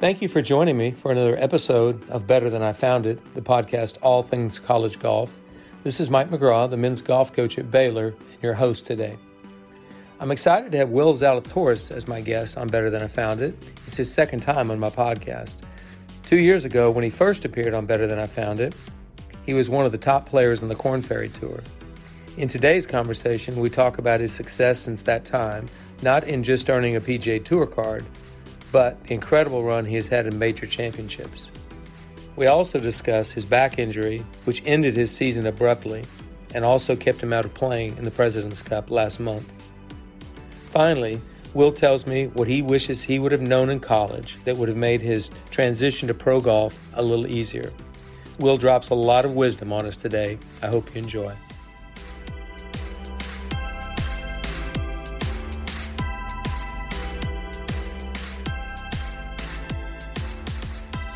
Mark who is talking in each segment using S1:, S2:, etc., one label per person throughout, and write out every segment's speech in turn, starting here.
S1: Thank you for joining me for another episode of Better Than I Found It, the podcast All Things College Golf. This is Mike McGraw, the men's golf coach at Baylor, and your host today. I'm excited to have Will Zalatoris as my guest on Better Than I Found It. It's his second time on my podcast. 2 years ago, when he first appeared on Better Than I Found It, he was one of the top players on the Korn Ferry Tour. In today's conversation, we talk about his success since that time, not in just earning a PGA Tour card, but the incredible run he has had in major championships. We also discuss his back injury, which ended his season abruptly and also kept him out of playing in the President's Cup last month. Finally, Will tells me what he wishes he would have known in college that would have made his transition to pro golf a little easier. Will drops a lot of wisdom on us today. I hope you enjoy.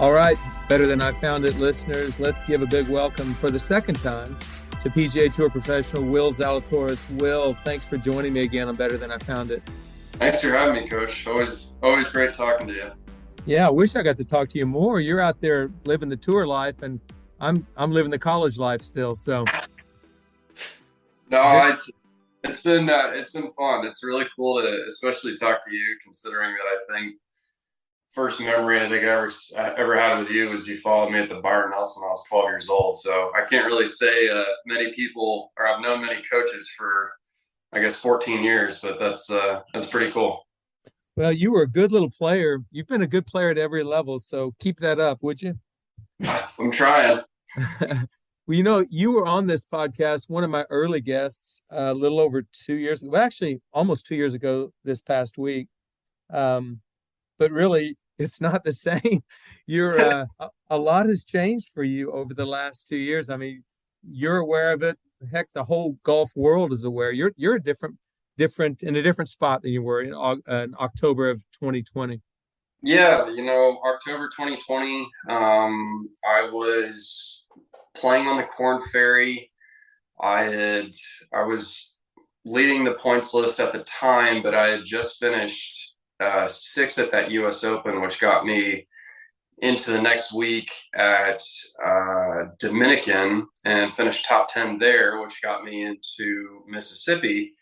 S1: All right, Better Than I Found It listeners, let's give a big welcome for the second time to PGA Tour professional Will Zalatoris. Will, thanks for joining me again on Better Than I Found It.
S2: Thanks for having me, Coach. Always great talking to you.
S1: Yeah, I wish I got to talk to you more. You're out there living the tour life, and I'm living the college life still. So,
S2: no, it's been fun. It's really cool to especially talk to you, considering that I think first memory I think I ever had with you was you followed me at the Byron Nelson when I was 12 years old. So I can't really say many people, or I've known many coaches for, I guess, 14 years, but that's pretty cool.
S1: Well, you were a good little player. You've been a good player at every level, so keep that up, would you?
S2: I'm trying.
S1: Well, you were on this podcast, one of my early guests, a little over 2 years ago. Well, actually, almost 2 years ago this past week. But really, it's not the same. You're a lot has changed for you over the last 2 years. I mean, you're aware of it. Heck, the whole golf world is aware. You're a different in a different spot than you were in October of 2020.
S2: Yeah, October 2020, I was playing on the Korn Ferry. I was leading the points list at the time, but I had just finished sixth at that U.S. Open, which got me into the next week at Dominican and finished top 10 there, which got me into Mississippi.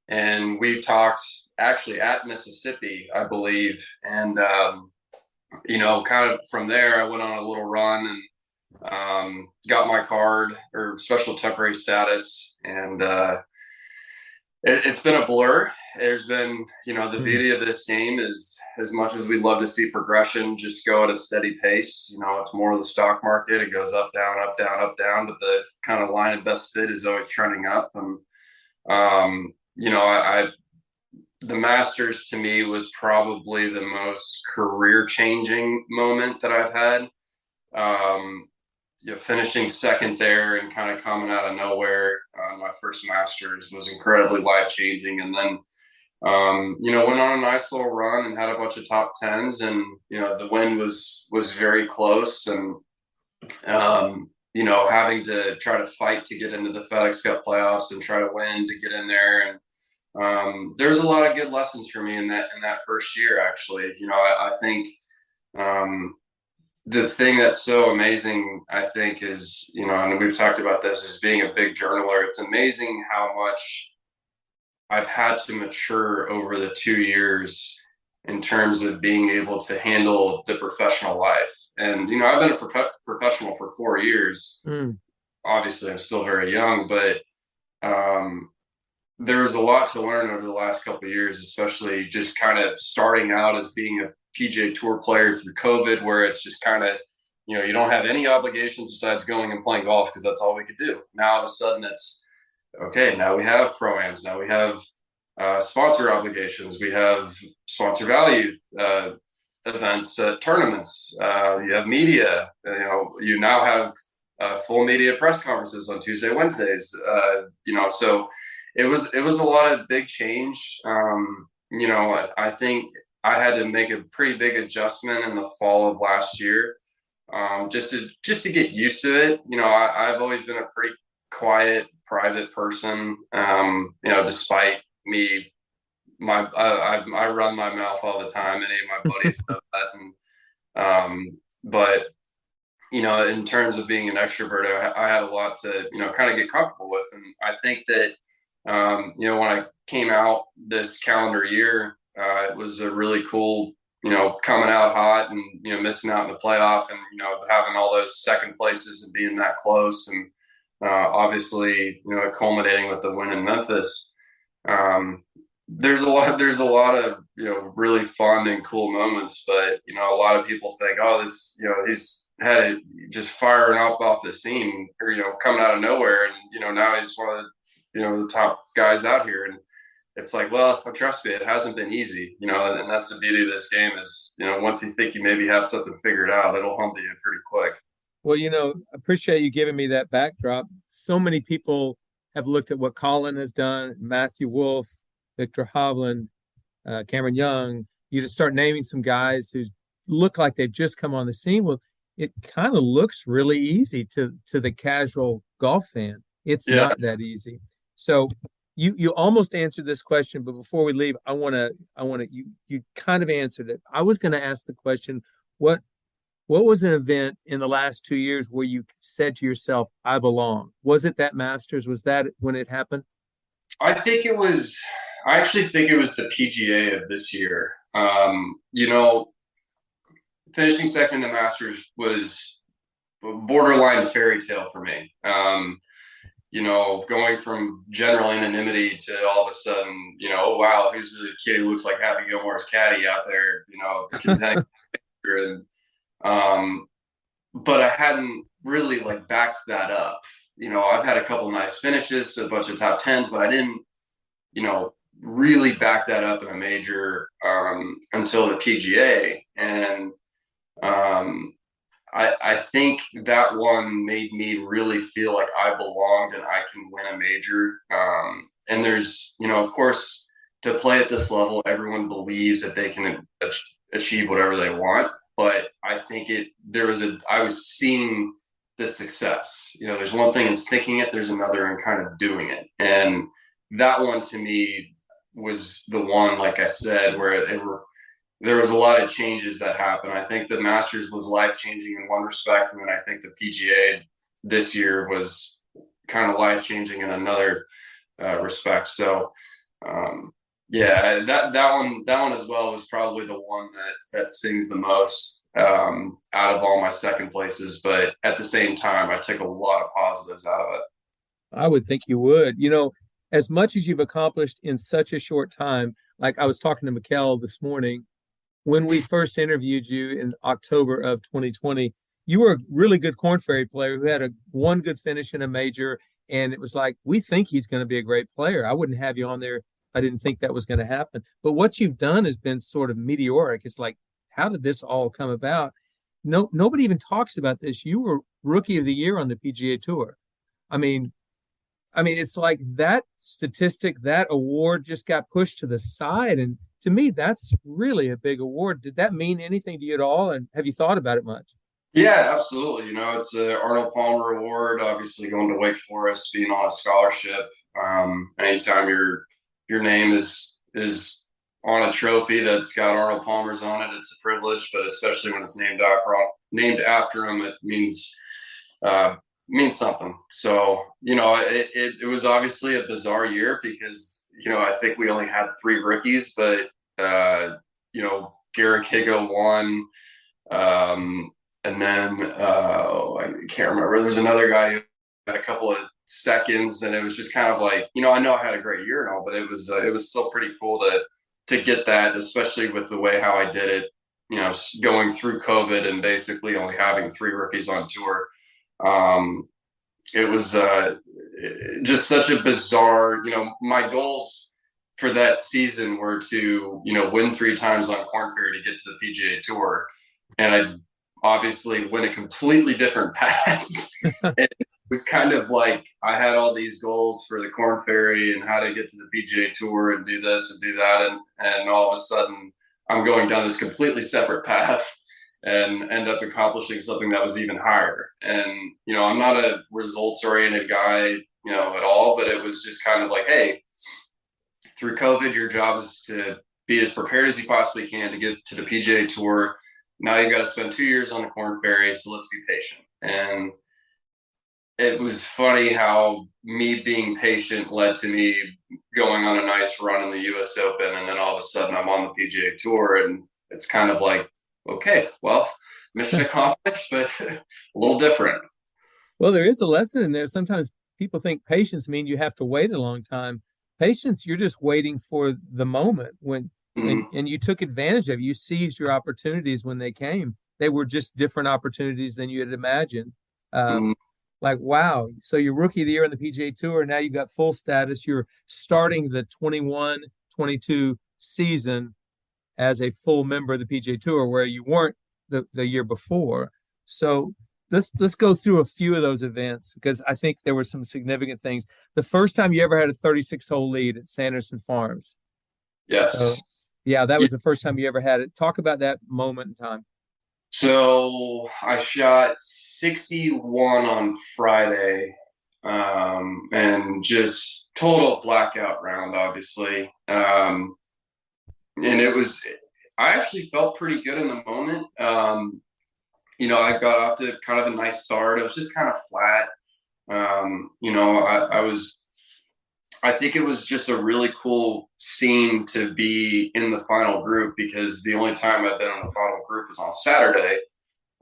S2: And we talked actually at Mississippi, I believe. And, kind of from there, I went on a little run and got my card or special temporary status. And it's been a blur. There's been, the beauty of this game is, as much as we'd love to see progression just go at a steady pace. It's more of the stock market. It goes up, down, up, down, up, down, but the kind of line of best fit is always trending up. And, the Masters to me was probably the most career changing moment that I've had. Finishing second there and kind of coming out of nowhere, my first Masters was incredibly life-changing. And then, went on a nice little run and had a bunch of top tens, and, the win was very close. And, having to try to fight to get into the FedEx Cup playoffs and try to win to get in there. And there's a lot of good lessons for me in that first year, actually. I think the thing that's so amazing, I think, is, and we've talked about this, is being a big journaler. It's amazing how much I've had to mature over the 2 years in terms of being able to handle the professional life. And, I've been a professional for 4 years. Obviously, I'm still very young, but there was a lot to learn over the last couple of years, especially just kind of starting out as being a PGA Tour player through COVID, where it's just kind of, you don't have any obligations besides going and playing golf because that's all we could do. Now, all of a sudden, it's, okay, now we have pro-ams. Now we have sponsor obligations. We have sponsor value events, tournaments. You have media. You now have full media press conferences on Tuesday, Wednesdays. So it was a lot of big change. I think I had to make a pretty big adjustment in the fall of last year, just to get used to it. I've always been a pretty quiet, private person. Despite me, I run my mouth all the time. Any of my buddies know that, and But, in terms of being an extrovert, I had a lot to, kind of get comfortable with. And I think that, when I came out this calendar year, it was a really cool, coming out hot and, missing out in the playoff and, having all those second places and being that close. And obviously, culminating with the win in Memphis. There's a lot of, really fun and cool moments, but, a lot of people think, oh, this, he's had it just firing up off the scene or, coming out of nowhere. And, now he's one of the, the top guys out here. And it's like, well, trust me, it hasn't been easy, and that's the beauty of this game is, once you think you maybe have something figured out, it'll humble you pretty quick.
S1: Well, I appreciate you giving me that backdrop. So many people have looked at what Colin has done, Matthew Wolff, Victor Hovland, Cameron Young. You just start naming some guys who look like they've just come on the scene. Well, it kind of looks really easy to the casual golf fan. It's not that easy. So you almost answered this question, but before we leave, I want to you kind of answered it. I was going to ask the question, what was an event in the last 2 years where you said to yourself, I belong? Was it that Masters? Was that when it happened?
S2: I actually think it was the PGA of this year. Finishing second in the Masters was borderline fairy tale for me. Going from general anonymity to all of a sudden, oh, wow, who's the kid who looks like Happy Gilmore's caddy out there, contending. But I hadn't really backed that up. I've had a couple nice finishes, a bunch of top tens, but I didn't, really back that up in a major until the PGA. And I think that one made me really feel like I belonged and I can win a major. And there's, of course, to play at this level, everyone believes that they can achieve whatever they want. But I think I was seeing the success. There's one thing in thinking it, there's another in kind of doing it. And that one to me was the one, like I said, where there was a lot of changes that happened. I think the Masters was life-changing in one respect, and then I think the PGA this year was kind of life-changing in another respect. So, that one as well was probably the one that stings the most out of all my second places. But at the same time, I took a lot of positives out of it.
S1: I would think you would. As much as you've accomplished in such a short time, like I was talking to Mikkel this morning, when we first interviewed you in October of 2020, you were a really good Korn Ferry player who had one good finish in a major. And it was like, we think he's going to be a great player. I wouldn't have you on there if I didn't think that was going to happen. But what you've done has been sort of meteoric. It's like, how did this all come about? Nobody even talks about this. You were Rookie of the Year on the PGA Tour. I mean, it's like that statistic, that award just got pushed to the side. And to me, that's really a big award. Did that mean anything to you at all? And have you thought about it much?
S2: Yeah, absolutely. It's the Arnold Palmer Award, obviously going to Wake Forest, being on a scholarship. Anytime your name is on a trophy that's got Arnold Palmer's on it, it's a privilege, but especially when it's named after him, it means something. So, it was obviously a bizarre year because, I think we only had 3 rookies, but, Garrick Higgo won. And then I can't remember. There was another guy who had a couple of seconds, and it was just kind of like, I know I had a great year and all, but it was still pretty cool to get that, especially with the way how I did it, going through COVID and basically only having 3 rookies on tour. It was just such a bizarre, my goals for that season were to, win 3 times on Korn Ferry to get to the PGA Tour. And I obviously went a completely different path. It was kind of like I had all these goals for the Korn Ferry and how to get to the PGA Tour and do this and do that. And all of a sudden I'm going down this completely separate path and end up accomplishing something that was even higher. And, I'm not a results-oriented guy, at all, but it was just kind of like, hey, through COVID, your job is to be as prepared as you possibly can to get to the PGA Tour. now you've got to spend 2 years on the Korn Ferry, so let's be patient. And it was funny how me being patient led to me going on a nice run in the U.S. Open, and then all of a sudden I'm on the PGA Tour, and it's kind of like, okay, well, mission accomplished, but a little different.
S1: Well, there is a lesson in there. Sometimes people think patience means you have to wait a long time. Patience, you're just waiting for the moment when and you took advantage of it. You seized your opportunities when they came. They were just different opportunities than you had imagined.
S2: Mm-hmm.
S1: Like, wow. So you're rookie of the year on the PGA Tour. Now you've got full status. You're starting the 21-22 season as a full member of the PGA Tour, where you weren't the year before. So let's go through a few of those events, because I think there were some significant things. The first time you ever had a 36-hole lead at Sanderson Farms.
S2: Yes.
S1: So, yeah, that was the first time you ever had it. Talk about that moment in time.
S2: So I shot 61 on Friday, and just total blackout round, obviously. And I actually felt pretty good in the moment. I got off to kind of a nice start. It was just kind of flat. I think it was just a really cool scene to be in the final group, because the only time I've been in the final group was on Saturday,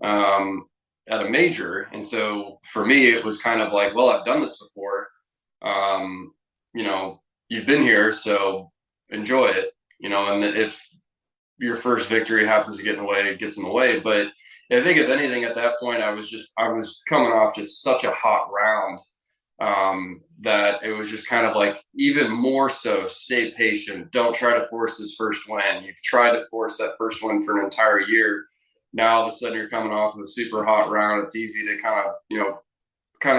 S2: at a major. And so for me, it was kind of like, well, I've done this before. You've been here, so enjoy it, and if your first victory happens to get in the way, it gets in the way. But I think if anything at that point, I was coming off just such a hot round, that it was just kind of like, even more so, stay patient. Don't try to force this first win. You've tried to force that first win for an entire year. Now all of a sudden you're coming off of a super hot round. It's easy to kind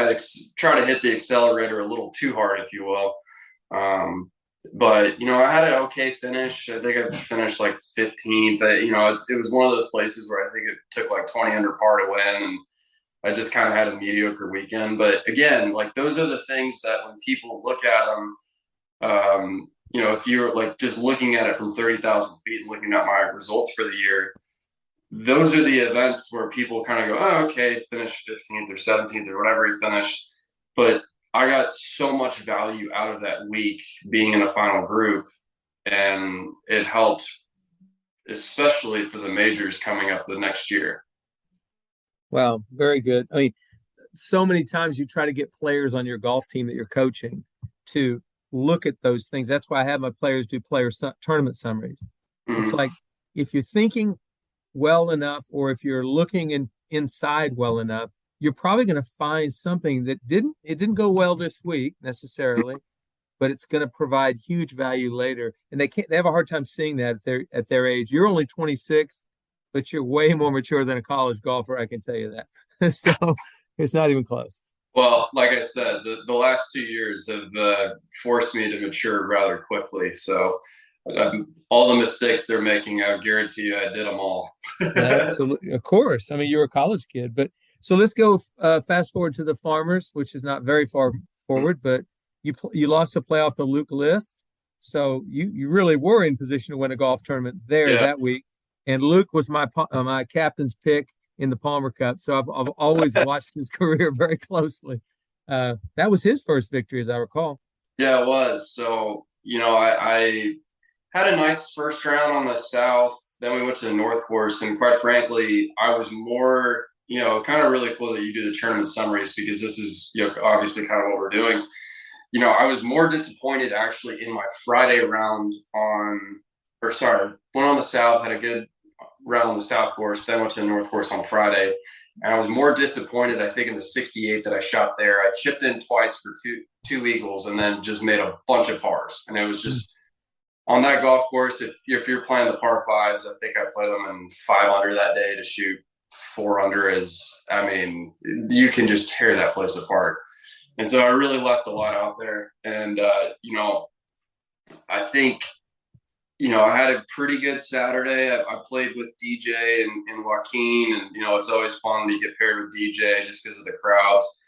S2: of try to hit the accelerator a little too hard, if you will. But I had an okay finish. I think I finished like 15th. It was one of those places where I think it took like 20 under par to win, and I just kind of had a mediocre weekend. But again, like, those are the things that when people look at them, if you're like just looking at it from 30,000 feet and looking at my results for the year, those are the events where people kind of go, oh, okay, finished 15th or 17th or whatever he finished. But I got so much value out of that week being in a final group, and it helped, especially for the majors coming up the next year.
S1: Wow, very good. I mean, so many times you try to get players on your golf team that you're coaching to look at those things. That's why I have my players do tournament summaries. Mm-hmm. It's like, if you're thinking well enough, or if you're looking inside well enough, you're probably going to find something that didn't go well this week necessarily, but it's going to provide huge value later. And they have a hard time seeing that at their age. You're only 26, but you're way more mature than a college golfer, I can tell you that. So it's not even close.
S2: Well, like I said, the last 2 years have forced me to mature rather quickly. So all the mistakes they're making, I guarantee you I did them all.
S1: Absolutely. Of course. I mean, you're a college kid. But so let's go fast forward to the Farmers, which is not very far forward, but you lost a playoff to Luke List. So you really were in position to win a golf tournament there that week. And Luke was my captain's pick in the Palmer Cup. So I've always watched his career very closely. That was his first victory, as I recall.
S2: Yeah, it was. So, I had a nice first round on the South. Then we went to the North Course. And quite frankly, I was more, kind of really cool that you do the tournament summaries, because this is, obviously kind of what we're doing. I was more disappointed actually in my Friday round went on the South, had a good round on the South Course, then went to the North Course on Friday. And I was more disappointed, I think, in the 68 that I shot there. I chipped in twice for two eagles, and then just made a bunch of pars. And it was just on that golf course, if you're playing the par fives, I think I played them in 5 under that day. To shoot 4 under you can just tear that place apart. And so I really left a lot out there. And, I think, I had a pretty good Saturday. I played with DJ and Joaquin, and, it's always fun to get paired with DJ just because of the crowds.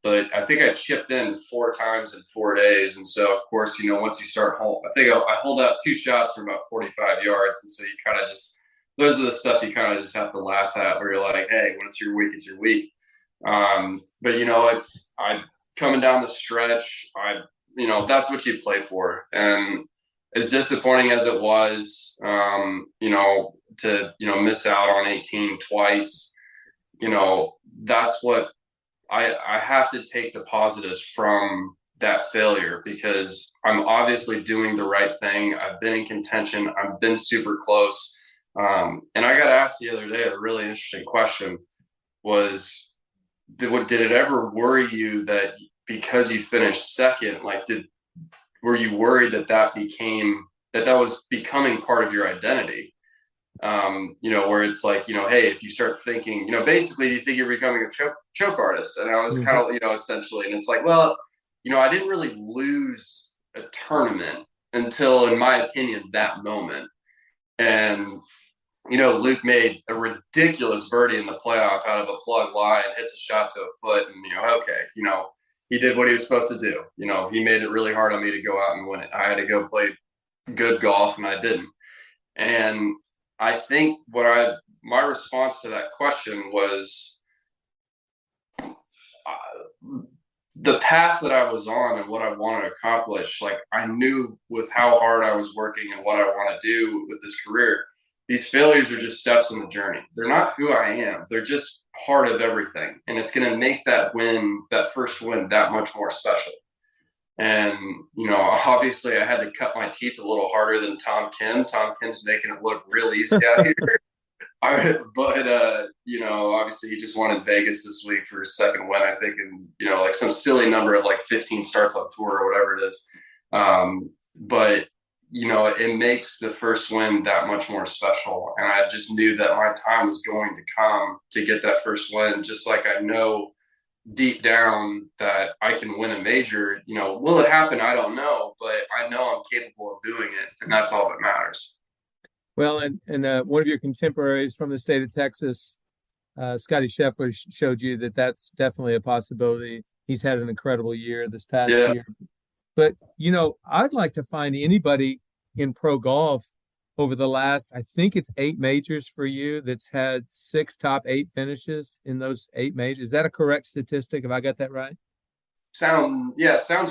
S2: But I think I chipped in 4 times in 4 days. And so, of course, once you start I think I hold out 2 shots from about 45 yards. And so you kind of just those are the stuff you kind of just have to laugh at, where you're like, hey, when it's your week, it's your week. But I coming down the stretch, that's what you play for. And as disappointing as it was, to miss out on 18 twice, that's what I have to take the positives from that failure, because I'm obviously doing the right thing. I've been in contention. I've been super close. And I got asked the other day a really interesting question was, did it ever worry you that because you finished second, like, were you worried that was becoming part of your identity? Where it's like, hey, if you start thinking, basically, do you think you're becoming a choke artist? And I was kind of, essentially, and it's like, well, I didn't really lose a tournament until, in my opinion, that moment. And, Luke made a ridiculous birdie in the playoff out of a plug lie and hits a shot to a foot. And, okay, he did what he was supposed to do. He made it really hard on me to go out and win it. I had to go play good golf, and I didn't. And I think my response to that question was, the path that I was on and what I wanted to accomplish. Like, I knew with how hard I was working and what I want to do with this career, these failures are just steps in the journey. They're not who I am. They're just part of everything. And it's going to make that first win, that much more special. And, obviously I had to cut my teeth a little harder than Tom Kim. Tom Kim's making it look real easy out here. Obviously he just wanted Vegas this week for his second win, I think, and, like some silly number of like 15 starts on tour or whatever it is. But it makes the first win that much more special. And I just knew that my time was going to come to get that first win, just like I know deep down that I can win a major. Will it happen? I don't know, but I know I'm capable of doing it, and that's all that matters.
S1: Well, and one of your contemporaries from the state of Texas, Scotty Scheffler, showed you that that's definitely a possibility. He's had an incredible year this past year. But, I'd like to find anybody in pro golf over the last, I think it's 8 majors for you, that's had 6 top 8 finishes in those 8 majors. Is that a correct statistic? Have I got that right?
S2: Sounds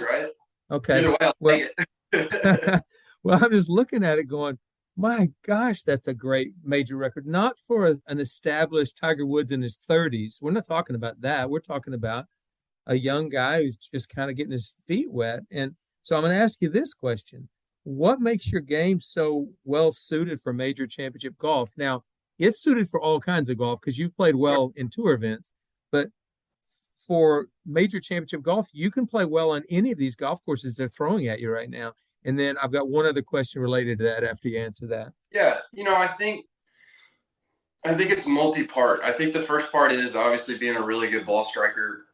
S2: right.
S1: Okay.
S2: Either way, I'll take it.
S1: Well, I'm just looking at it going, my gosh, that's a great major record. Not for an established Tiger Woods in his 30s. We're not talking about that. We're talking about a young guy who's just kind of getting his feet wet. And so I'm going to ask you this question. What makes your game so well suited for major championship golf? Now, it's suited for all kinds of golf because you've played well in tour events, but for major championship golf, you can play well on any of these golf courses they're throwing at you right now. And then I've got one other question related to that after you answer that.
S2: Yeah, I think it's multi-part. I think the first part is obviously being a really good ball striker.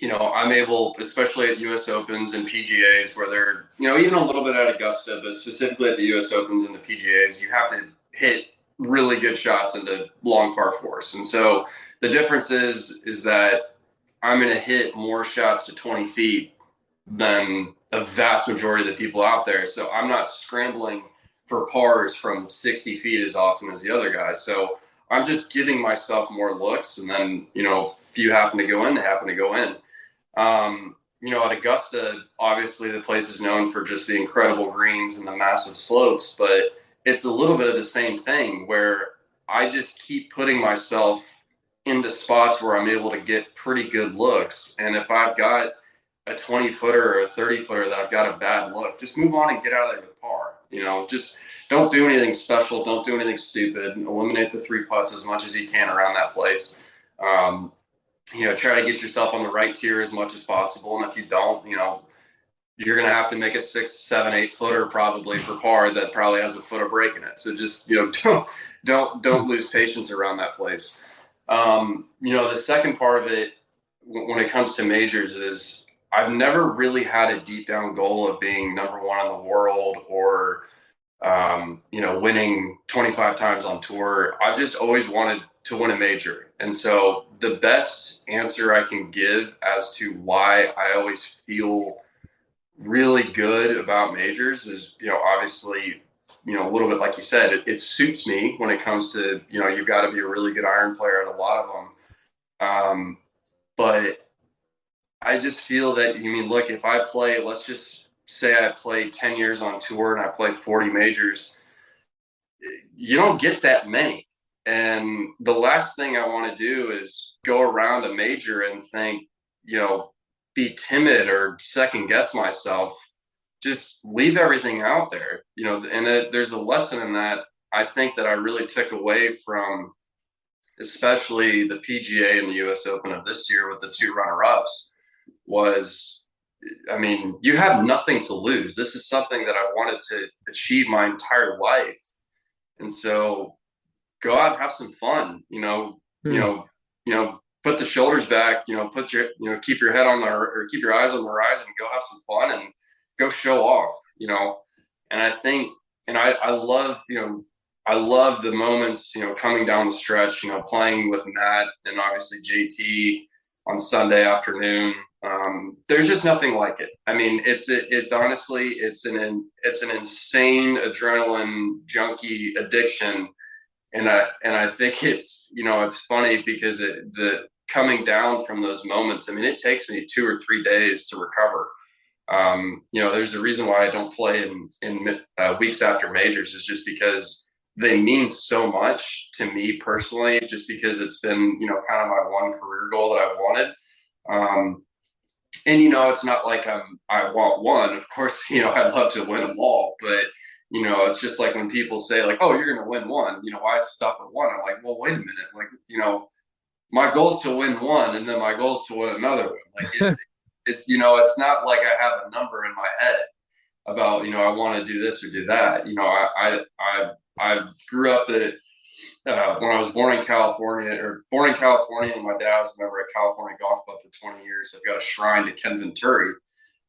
S2: I'm able, especially at U.S. Opens and PGAs, where they're, even a little bit at Augusta, but specifically at the U.S. Opens and the PGAs, you have to hit really good shots into long par fours. And so the difference is that I'm going to hit more shots to 20 feet than a vast majority of the people out there. So I'm not scrambling for pars from 60 feet as often as the other guys. So I'm just giving myself more looks. And then, if you happen to go in, they happen to go in. At Augusta, obviously the place is known for just the incredible greens and the massive slopes, but it's a little bit of the same thing where I just keep putting myself into spots where I'm able to get pretty good looks. And if I've got a 20-footer or a 30-footer that I've got a bad look, just move on and get out of there with par. Just don't do anything special. Don't do anything stupid. Eliminate the 3 putts as much as you can around that place. Try to get yourself on the right tier as much as possible. And if you don't, you're going to have to make a 6, 7, 8 footer probably for par that probably has a foot of break in it. So just, don't lose patience around that place. The second part of it when it comes to majors is I've never really had a deep down goal of being number 1 in the world or, winning 25 times on tour. I've just always wanted to win a major. And so the best answer I can give as to why I always feel really good about majors is, obviously a little bit like you said, it suits me when it comes to, you've got to be a really good iron player at a lot of them. But I just feel that, look, if I play, let's just say I play 10 years on tour and I play 40 majors, you don't get that many. And the last thing I want to do is go around a major and think, be timid or second guess myself. Just leave everything out there, and there's a lesson in that. I think that I really took away from, especially the PGA and the US Open of this year with the two runner-ups, was, you have nothing to lose. This is something that I wanted to achieve my entire life. And so go out and have some fun, put the shoulders back, keep your head on or keep your eyes on the horizon, go have some fun and go show off, and I think, and I love, I love the moments, coming down the stretch, playing with Matt and obviously JT on Sunday afternoon. There's just nothing like it. It's honestly, it's an insane adrenaline junkie addiction. And I think it's, it's funny because the coming down from those moments, it takes me 2 or 3 days to recover. There's a reason why I don't play in weeks after majors, is just because they mean so much to me personally, just because it's been, kind of my one career goal that I've wanted. And, it's not like I want one, of course, I'd love to win them all, but, it's just like when people say like, oh, you're going to win one, why stop at one? I'm like, well, wait a minute. Like, my goal is to win one, and then my goal is to win another one. Like it's, it's not like I have a number in my head about, I want to do this or do that. I grew up at, when I was born in California, and my dad was a member at California Golf Club for 20 years. They've got a shrine to Ken Venturi.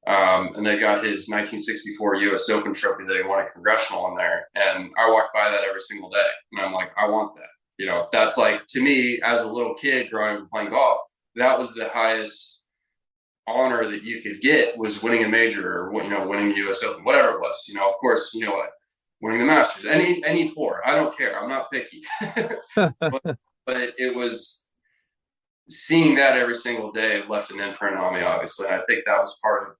S2: And they got his 1964 US Open trophy that he won at Congressional in there. And I walk by that every single day. And I'm like, I want that. That's like, to me, as a little kid growing up and playing golf, that was the highest honor that you could get, was winning a major or, winning the US Open, whatever it was. Of course, winning the Masters, any four. I don't care. I'm not picky. but it was, seeing that every single day left an imprint on me, obviously. And I think that was part of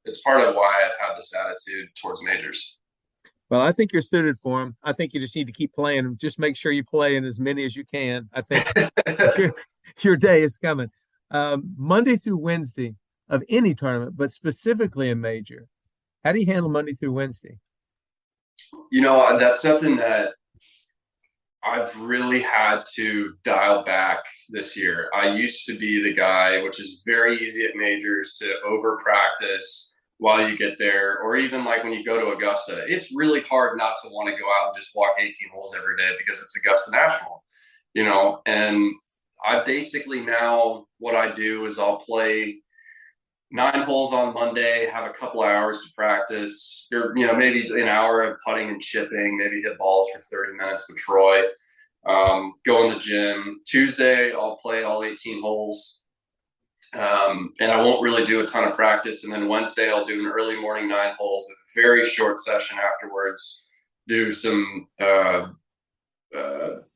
S2: why I've had this attitude towards majors.
S1: Well, I think you're suited for them. I think you just need to keep playing them. Just make sure you play in as many as you can. I think your day is coming. Monday through Wednesday of any tournament, but specifically a major. How do you handle Monday through Wednesday?
S2: That's something that I've really had to dial back this year. I used to be the guy, which is very easy at majors, to over practice while you get there, or even like when you go to Augusta. It's really hard not to want to go out and just walk 18 holes every day because it's Augusta National, and I basically, now what I do is I'll play 9 holes on Monday, have a couple hours to practice, or, maybe an hour of putting and chipping, maybe hit balls for 30 minutes with Troy, go in the gym. Tuesday, I'll play all 18 holes, and I won't really do a ton of practice. And then Wednesday, I'll do an early morning 9 holes, a very short session afterwards, do some,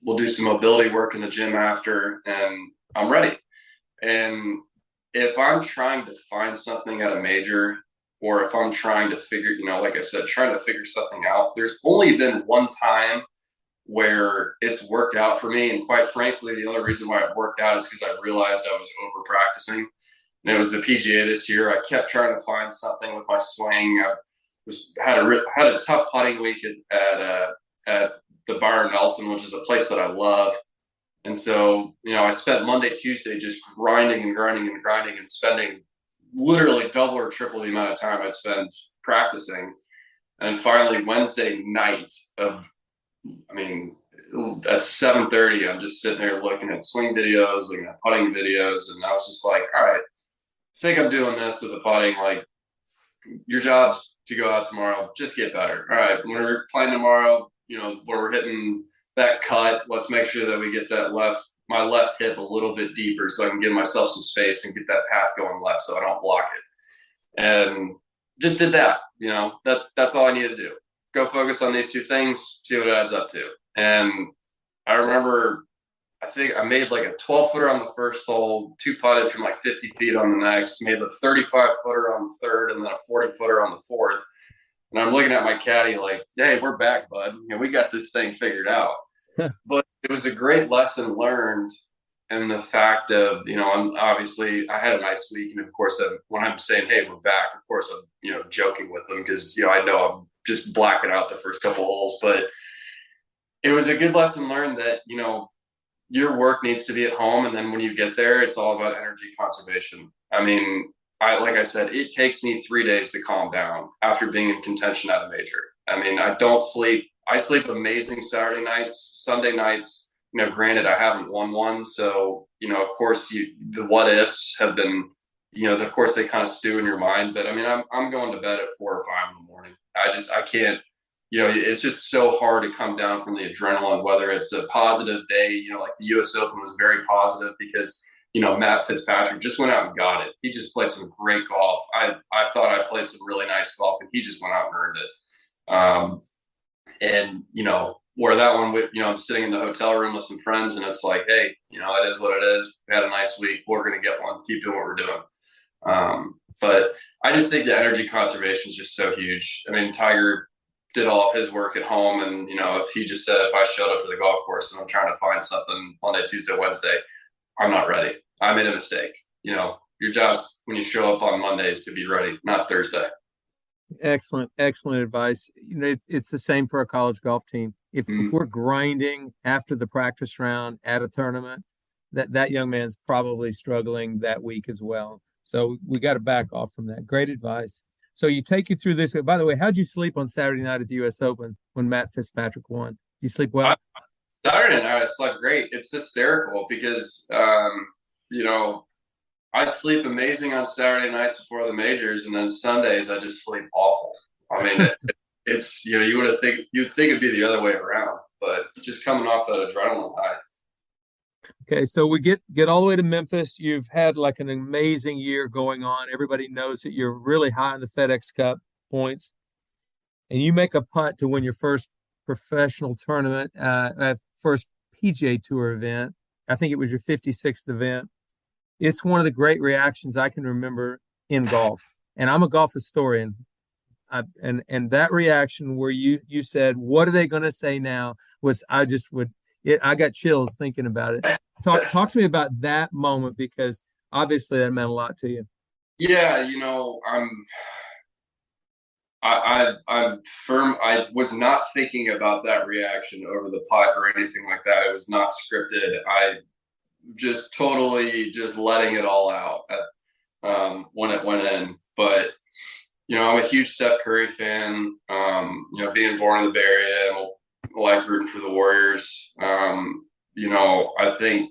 S2: we'll do some mobility work in the gym after, and I'm ready. And if I'm trying to find something at a major, or if I'm trying to figure, like I said, trying to figure something out, there's only been one time where it's worked out for me. And quite frankly, the only reason why it worked out is because I realized I was over practicing. And it was the PGA this year. I kept trying to find something with my swing. I had a tough putting week at the Byron Nelson, which is a place that I love. And so, I spent Monday, Tuesday just grinding and spending literally double or triple the amount of time I'd spend practicing. And finally, Wednesday night at 7:30, I'm just sitting there looking at swing videos, looking at putting videos. And I was just like, all right, I think I'm doing this with the putting. Like, your job's to go out tomorrow, just get better. All right, when we're playing tomorrow, where we're hitting that cut, let's make sure that we get my left hip a little bit deeper so I can give myself some space and get that path going left so I don't block it. And just did that. That's all I needed to do. go focus on these two things, see what it adds up to. And I remember, I think I made like a 12-footer on the first hole, 2 putted from like 50 feet on the next, made the 35-footer on the third, and then a 40-footer on the fourth. And I'm looking at my caddy like, hey, we're back, bud. We got this thing figured out. But it was a great lesson learned. And the fact of, obviously I had a nice week. And of course, when I'm saying, hey, we're back, of course, I'm, joking with them because, I know I'm just blacking out the first couple holes. But it was a good lesson learned that, your work needs to be at home. And then when you get there, it's all about energy conservation. I mean, like I said, it takes me 3 days to calm down after being in contention at a major. I mean, I don't sleep. I sleep amazing Saturday nights, Sunday nights. Granted, I haven't won one. So, of course, the what ifs have been, of course, they kind of stew in your mind. But I mean, I'm going to bed at 4 or 5 in the morning. I can't, it's just so hard to come down from the adrenaline, whether it's a positive day, like the US Open was very positive because, Matt Fitzpatrick just went out and got it. He just played some great golf. I thought I played some really nice golf, and he just went out and earned it. And, where that one, I'm sitting in the hotel room with some friends, and it's like, hey, it is what it is. We had a nice week. We're going to get one. Keep doing what we're doing. But I just think the energy conservation is just so huge. I mean, Tiger did all of his work at home. And, if he just said, if I showed up to the golf course and I'm trying to find something Monday, Tuesday, Wednesday, I'm not ready. I made a mistake. Your job's when you show up on Mondays to be ready, not Thursday.
S1: Excellent advice. It's the same for a college golf team. If we're grinding after the practice round at a tournament, that young man's probably struggling that week as well. So we got to back off from that. Great advice. So you take you through this. By the way, how'd you sleep on Saturday night at the U.S. Open when Matt Fitzpatrick won? Did you sleep well?
S2: Saturday night I slept great. It's hysterical because I sleep amazing on Saturday nights before the majors, and then Sundays I just sleep awful. I mean, it's you'd think it'd be the other way around, but just coming off that adrenaline high.
S1: Okay, so we get all the way to Memphis. You've had like an amazing year going on. Everybody knows that you're really high in the FedEx Cup points, and you make a putt to win your first professional tournament, first PGA Tour event. I think it was your 56th event. It's one of the great reactions I can remember in golf, and I'm a golf historian. And that reaction where you said, "What are they going to say now?" was I got chills thinking about it. Talk to me about that moment, because obviously that meant a lot to you.
S2: Yeah, I'm firm. I was not thinking about that reaction over the putt or anything like that. It was not scripted. I just totally just letting it all out when it went in. But I'm a huge Steph Curry fan. Being born in the Bay Area, I like rooting for the Warriors. I think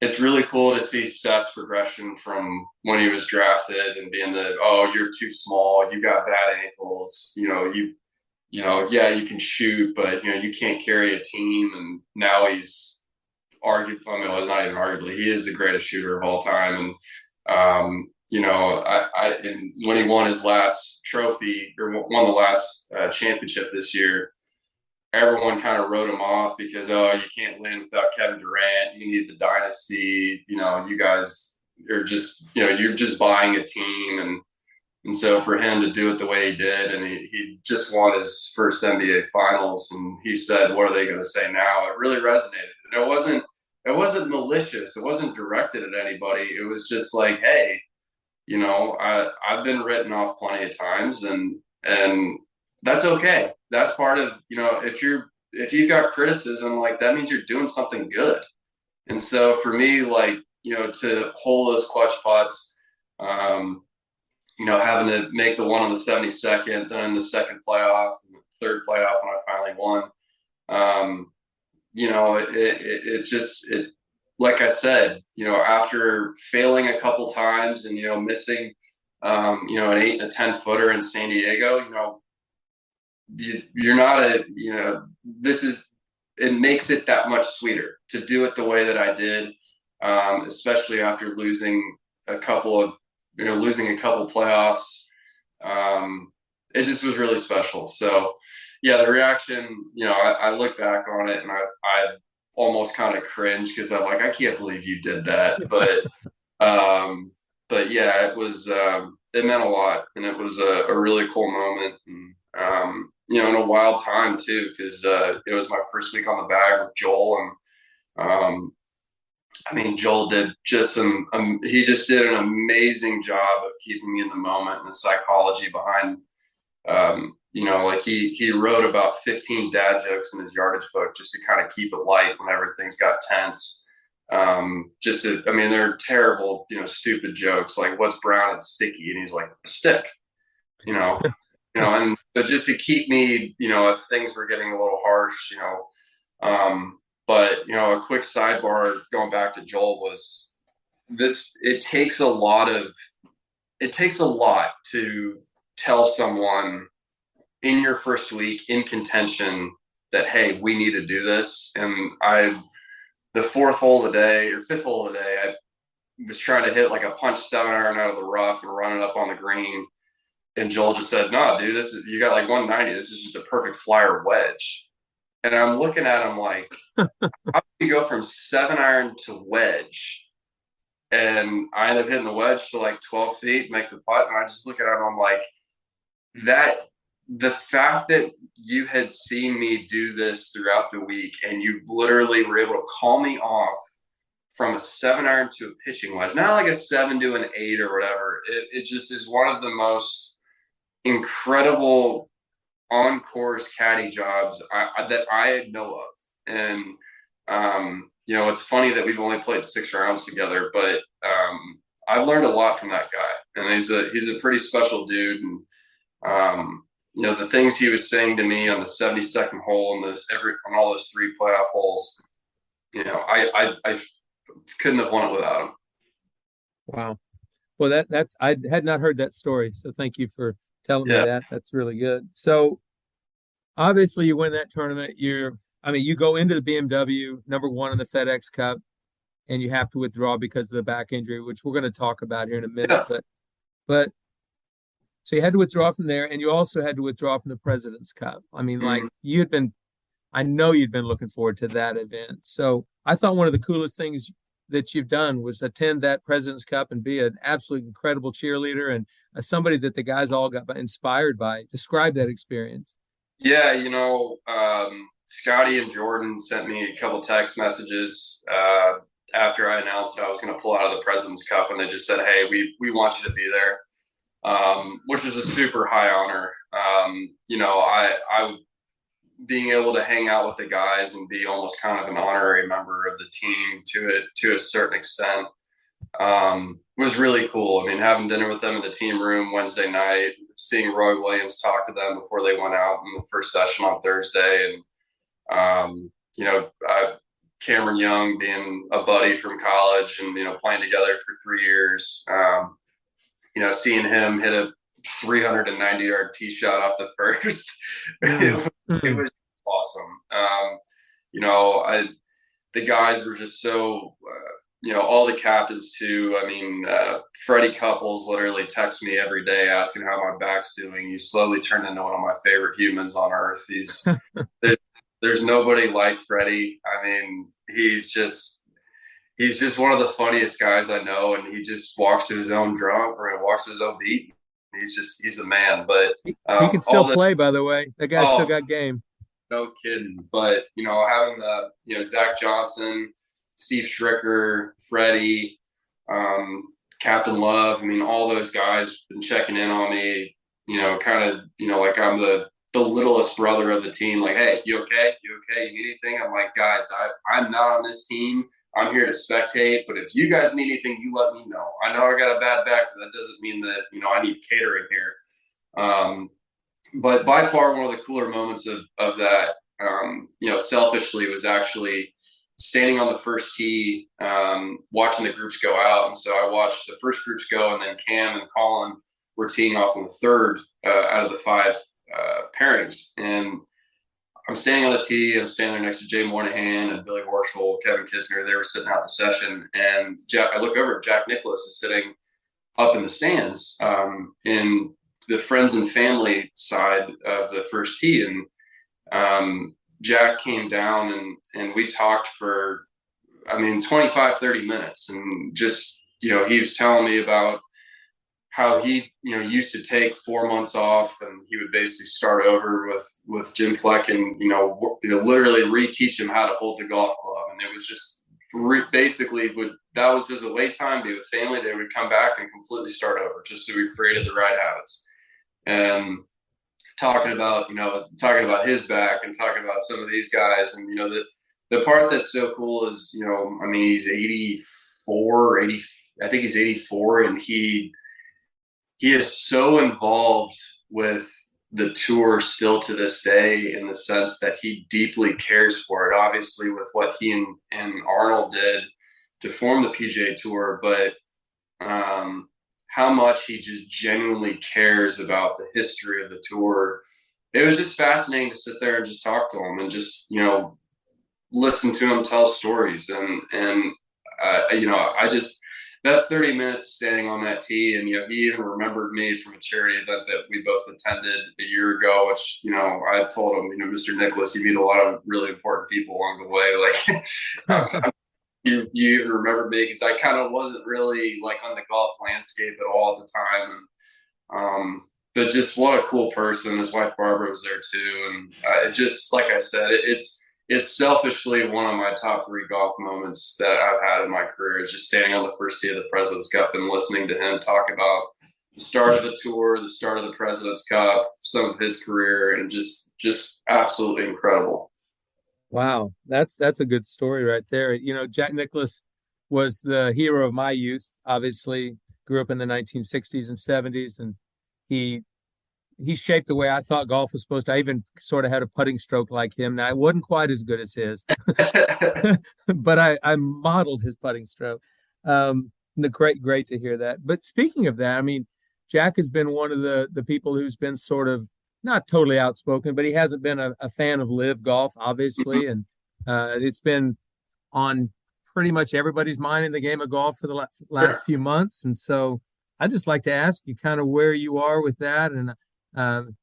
S2: it's really cool to see Steph's progression from when he was drafted and being you're too small, you got bad ankles, yeah, you can shoot, but you can't carry a team. And now he's it's not even arguably, he is the greatest shooter of all time. And and when he won his last trophy or won the last championship this year, everyone kind of wrote him off because, you can't win without Kevin Durant. You need the dynasty. You guys are just, you're just buying a team. And so for him to do it the way he did, and he just won his first NBA finals, and he said, what are they going to say now? It really resonated. And it wasn't malicious. It wasn't directed at anybody. It was just like, hey, I've been written off plenty of times, and that's okay. That's part of, if you've got criticism, like that means you're doing something good. And so for me, like, to hold those clutch putts, having to make the one on the 72nd, then the second playoff, and the third playoff when I finally won, it like I said, after failing a couple times and, missing, an 8 and a 10 footer in San Diego, you're not it makes it that much sweeter to do it the way that I did, especially after losing a couple playoffs. it just was really special. So yeah, the reaction, I look back on it and I almost kind of cringe because I'm like, I can't believe you did that. But yeah, it was, it meant a lot, and it was a really cool moment. And, in a wild time too, because it was my first week on the bag with Joel. And Joel did he just did an amazing job of keeping me in the moment and the psychology behind, like he wrote about 15 dad jokes in his yardage book just to kind of keep it light when everything's got tense. They're terrible, stupid jokes like, what's brown and sticky? And he's like, a stick, and so just to keep me, if things were getting a little harsh, but a quick sidebar going back to Joel was this, it takes a lot to tell someone in your first week in contention that, hey, we need to do this. And the fifth hole of the day, I was trying to hit like a punch 7-iron out of the rough and run it up on the green. And Joel just said, no, dude, you got like 190. This is just a perfect flyer wedge. And I'm looking at him like, how do you go from 7-iron to wedge? And I ended up hitting the wedge to like 12 feet, make the putt. And I just look at him, I'm like, the fact that you had seen me do this throughout the week and you literally were able to call me off from a 7-iron to a pitching wedge, not like a 7 to an 8 or whatever. It just is one of the most incredible on-course caddy jobs that I know of. And, it's funny that we've only played 6 rounds together, but I've learned a lot from that guy. And he's a pretty special dude. And, the things he was saying to me on the 72nd hole and on all those 3 playoff holes, I couldn't have won it without him.
S1: Wow. Well, I had not heard that story. So thank you for telling me that. That's really good. So obviously you win that tournament. You go into the BMW number 1 in the FedEx Cup, and you have to withdraw because of the back injury, which we're going to talk about here in a minute.
S2: Yeah.
S1: But so you had to withdraw from there, and you also had to withdraw from the President's Cup. I know you'd been looking forward to that event. So I thought one of the coolest things that you've done was attend that President's Cup and be an absolute incredible cheerleader and somebody that the guys all got inspired by. Describe that experience.
S2: Yeah, Scotty and Jordan sent me a couple text messages after I announced I was going to pull out of the President's Cup, and they just said, hey, we want you to be there, which was a super high honor. I being able to hang out with the guys and be almost kind of an honorary member of the team to a certain extent was really cool. Having dinner with them in the team room Wednesday night, seeing Roy Williams talk to them before they went out in the first session on Thursday, and Cameron Young being a buddy from college and playing together for 3 years, seeing him hit a 390-yard tee shot off the first. It was awesome. The guys were just so, all the captains too. Freddie Couples literally texts me every day asking how my back's doing. He's slowly turned into one of my favorite humans on earth. There's nobody like Freddie. He's just one of the funniest guys I know, and he just walks to his own drum or he walks to his own beat. He's the man. But
S1: he can still play, by the way. That guy still got game.
S2: No kidding. But having Zach Johnson, Steve Stricker, Freddie, Captain Love, all those guys been checking in on me, like I'm the littlest brother of the team. Like, hey, you okay? You okay? You need anything? I'm like, guys, I'm not on this team. I'm here to spectate, but if you guys need anything, you let me know. I know I got a bad back, but that doesn't mean that, I need catering here. But by far one of the cooler moments of that, selfishly, was actually standing on the first tee, watching the groups go out. And so I watched the first groups go, and then Cam and Colin were teeing off on the third out of the 5 pairings. And I'm standing on the tee. I'm standing next to Jay Moynihan and Billy Horschel, Kevin Kisner. They were sitting out the session, and I look over. Jack Nicklaus is sitting up in the stands. And the friends and family side of the first tee, and Jack came down and we talked for, 25, 30 minutes. And just, he was telling me about how he, used to take 4 months off, and he would basically start over with Jim Fleck and, literally reteach him how to hold the golf club. And it was just basically that was his away time, be with family. They would come back and completely start over, just so we created the right habits. And talking about his back and talking about some of these guys. And, the part that's so cool is, he's 84, 80, I think he's 84, and he is so involved with the tour still to this day, in the sense that he deeply cares for it, obviously with what he and Arnold did to form the PGA Tour, but how much he just genuinely cares about the history of the tour. It was just fascinating to sit there and just talk to him and just, listen to him tell stories. And I just, that 30 minutes standing on that tee, and, he even remembered me from a charity event that we both attended a year ago, which, I told him, Mr. Nicholas, you meet a lot of really important people along the way. Like, you even remember me, because I kind of wasn't really like on the golf landscape at all at the time. And, but just what a cool person. His wife Barbara was there too. And it's just, like I said, it's selfishly one of my top 3 golf moments that I've had in my career, is just standing on the first tee of the President's Cup and listening to him talk about the start of the tour, the start of the President's Cup, some of his career, and just absolutely incredible.
S1: Wow, that's a good story right there. Jack Nicklaus was the hero of my youth. Obviously, grew up in the 1960s and 70s, and he shaped the way I thought golf was supposed to. I even sort of had a putting stroke like him. Now, it wasn't quite as good as his, but I modeled his putting stroke. Great to hear that. But speaking of that, Jack has been one of the people who's been sort of not totally outspoken, but he hasn't been a fan of live golf, obviously. And it's been on pretty much everybody's mind in the game of golf for the last few months. And so I'd just like to ask you kind of where you are with that, and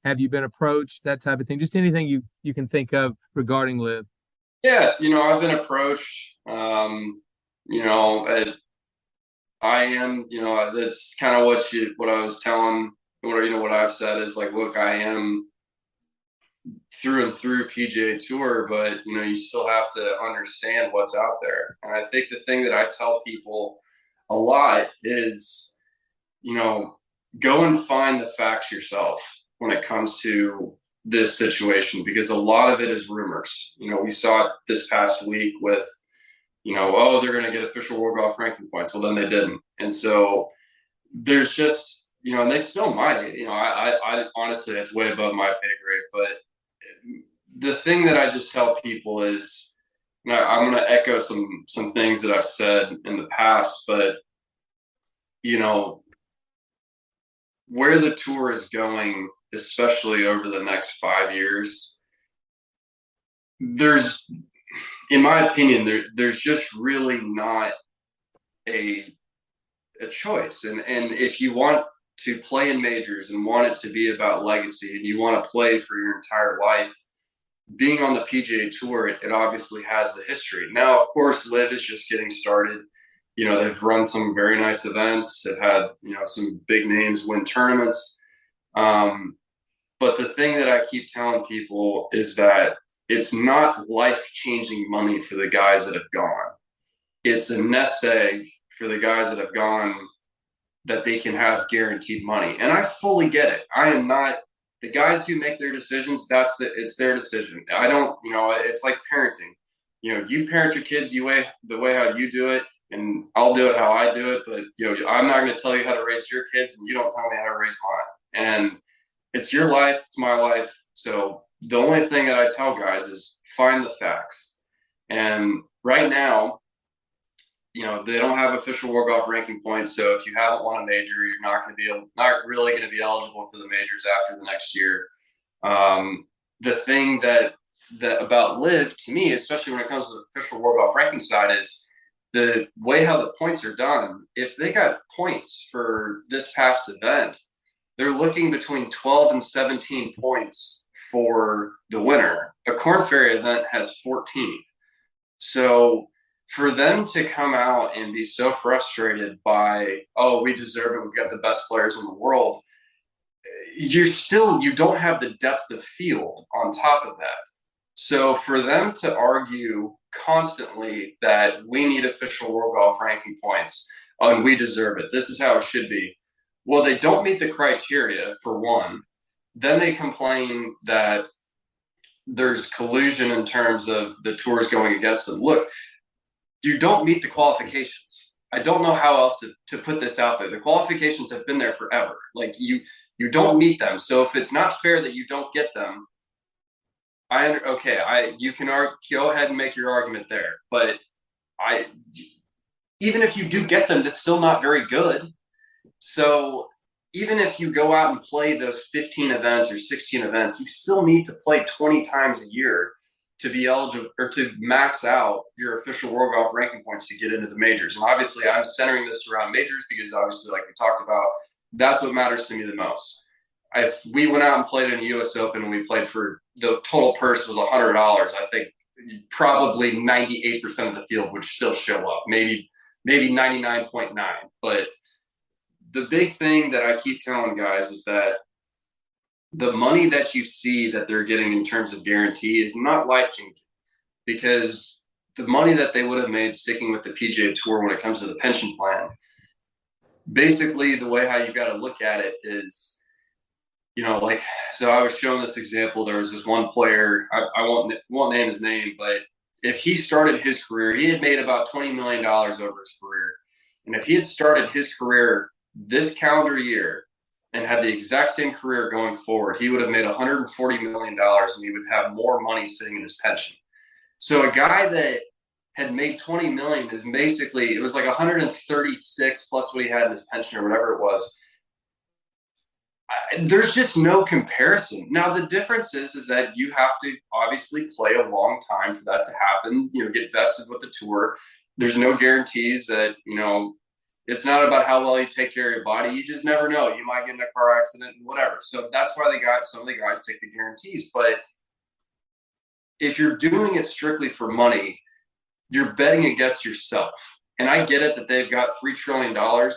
S1: have you been approached, that type of thing? Just anything you can think of regarding live.
S2: Yeah, I've been approached. I am, that's kind of what I was telling, what I've said is like, look, I am through and through PGA Tour, but, you still have to understand what's out there. And I think the thing that I tell people a lot is, go and find the facts yourself when it comes to this situation, because a lot of it is rumors. We saw it this past week with, oh, they're going to get official world golf ranking points. Well, then they didn't. And so there's just, and they still might, I honestly, it's way above my pay grade. But the thing that I just tell people is, I'm going to echo some things that I've said in the past, but, where the tour is going, especially over the next 5 years, there's, in my opinion, there's just really not a choice. And if you want to play in majors and want it to be about legacy, and you want to play for your entire life, being on the PGA Tour, it obviously has the history. Now, of course, LIV is just getting started. They've run some very nice events. They've had, some big names win tournaments. But the thing that I keep telling people is that it's not life-changing money for the guys that have gone. It's a nest egg for the guys that have gone, that they can have guaranteed money. And I fully get it. I am not the guys who make their decisions. It's their decision. I don't, it's like parenting. You parent your kids the way how you do it, and I'll do it how I do it. But, I'm not going to tell you how to raise your kids, and you don't tell me how to raise mine. And it's your life. It's my life. So the only thing that I tell guys is find the facts. And right now, they don't have official world golf ranking points. So if you haven't won a major, you're not really going to be eligible for the majors after the next year. The thing that about LIV, to me, especially when it comes to the official world golf ranking side, is the way how the points are done. If they got points for this past event, they're looking between 12 and 17 points for the winner. A Korn Ferry event has 14. So for them to come out and be so frustrated by, oh, we deserve it, we've got the best players in the world, you don't have the depth of field on top of that. So for them to argue constantly that we need official world golf ranking points, and we deserve it, this is how it should be. Well, they don't meet the criteria, for one. Then they complain that there's collusion in terms of the tours going against them. Look, you don't meet the qualifications. I don't know how else to put this out there. The qualifications have been there forever. Like, you don't meet them. So if it's not fair that you don't get them, you can go ahead and make your argument there. But even if you do get them, that's still not very good. So even if you go out and play those 15 events or 16 events, you still need to play 20 times a year to be eligible or to max out your official world golf ranking points to get into the majors. And obviously I'm centering this around majors because obviously, like we talked about, that's what matters to me the most. If we went out and played in a US Open and we played for the total purse was $100, I think probably 98% of the field would still show up, maybe 99.9. But the big thing that I keep telling guys is that the money that you see that they're getting in terms of guarantee is not life-changing, because the money that they would have made sticking with the PGA Tour when it comes to the pension plan, basically the way how you got to look at it is, so I was showing this example. There was this one player, I won't name his name, but if he started his career, he had made about $20 million over his career. And if he had started his career this calendar year and had the exact same career going forward, he would have made $140 million and he would have more money sitting in his pension. So a guy that had made 20 million is basically, it was like 136 plus what he had in his pension or whatever it was. There's just no comparison. Now, the difference is that you have to obviously play a long time for that to happen, get vested with the tour. There's no guarantees that, it's not about how well you take care of your body. You just never know. You might get in a car accident and whatever. So that's why some of the guys take the guarantees. But if you're doing it strictly for money, you're betting against yourself. And I get it that they've got $3 trillion, or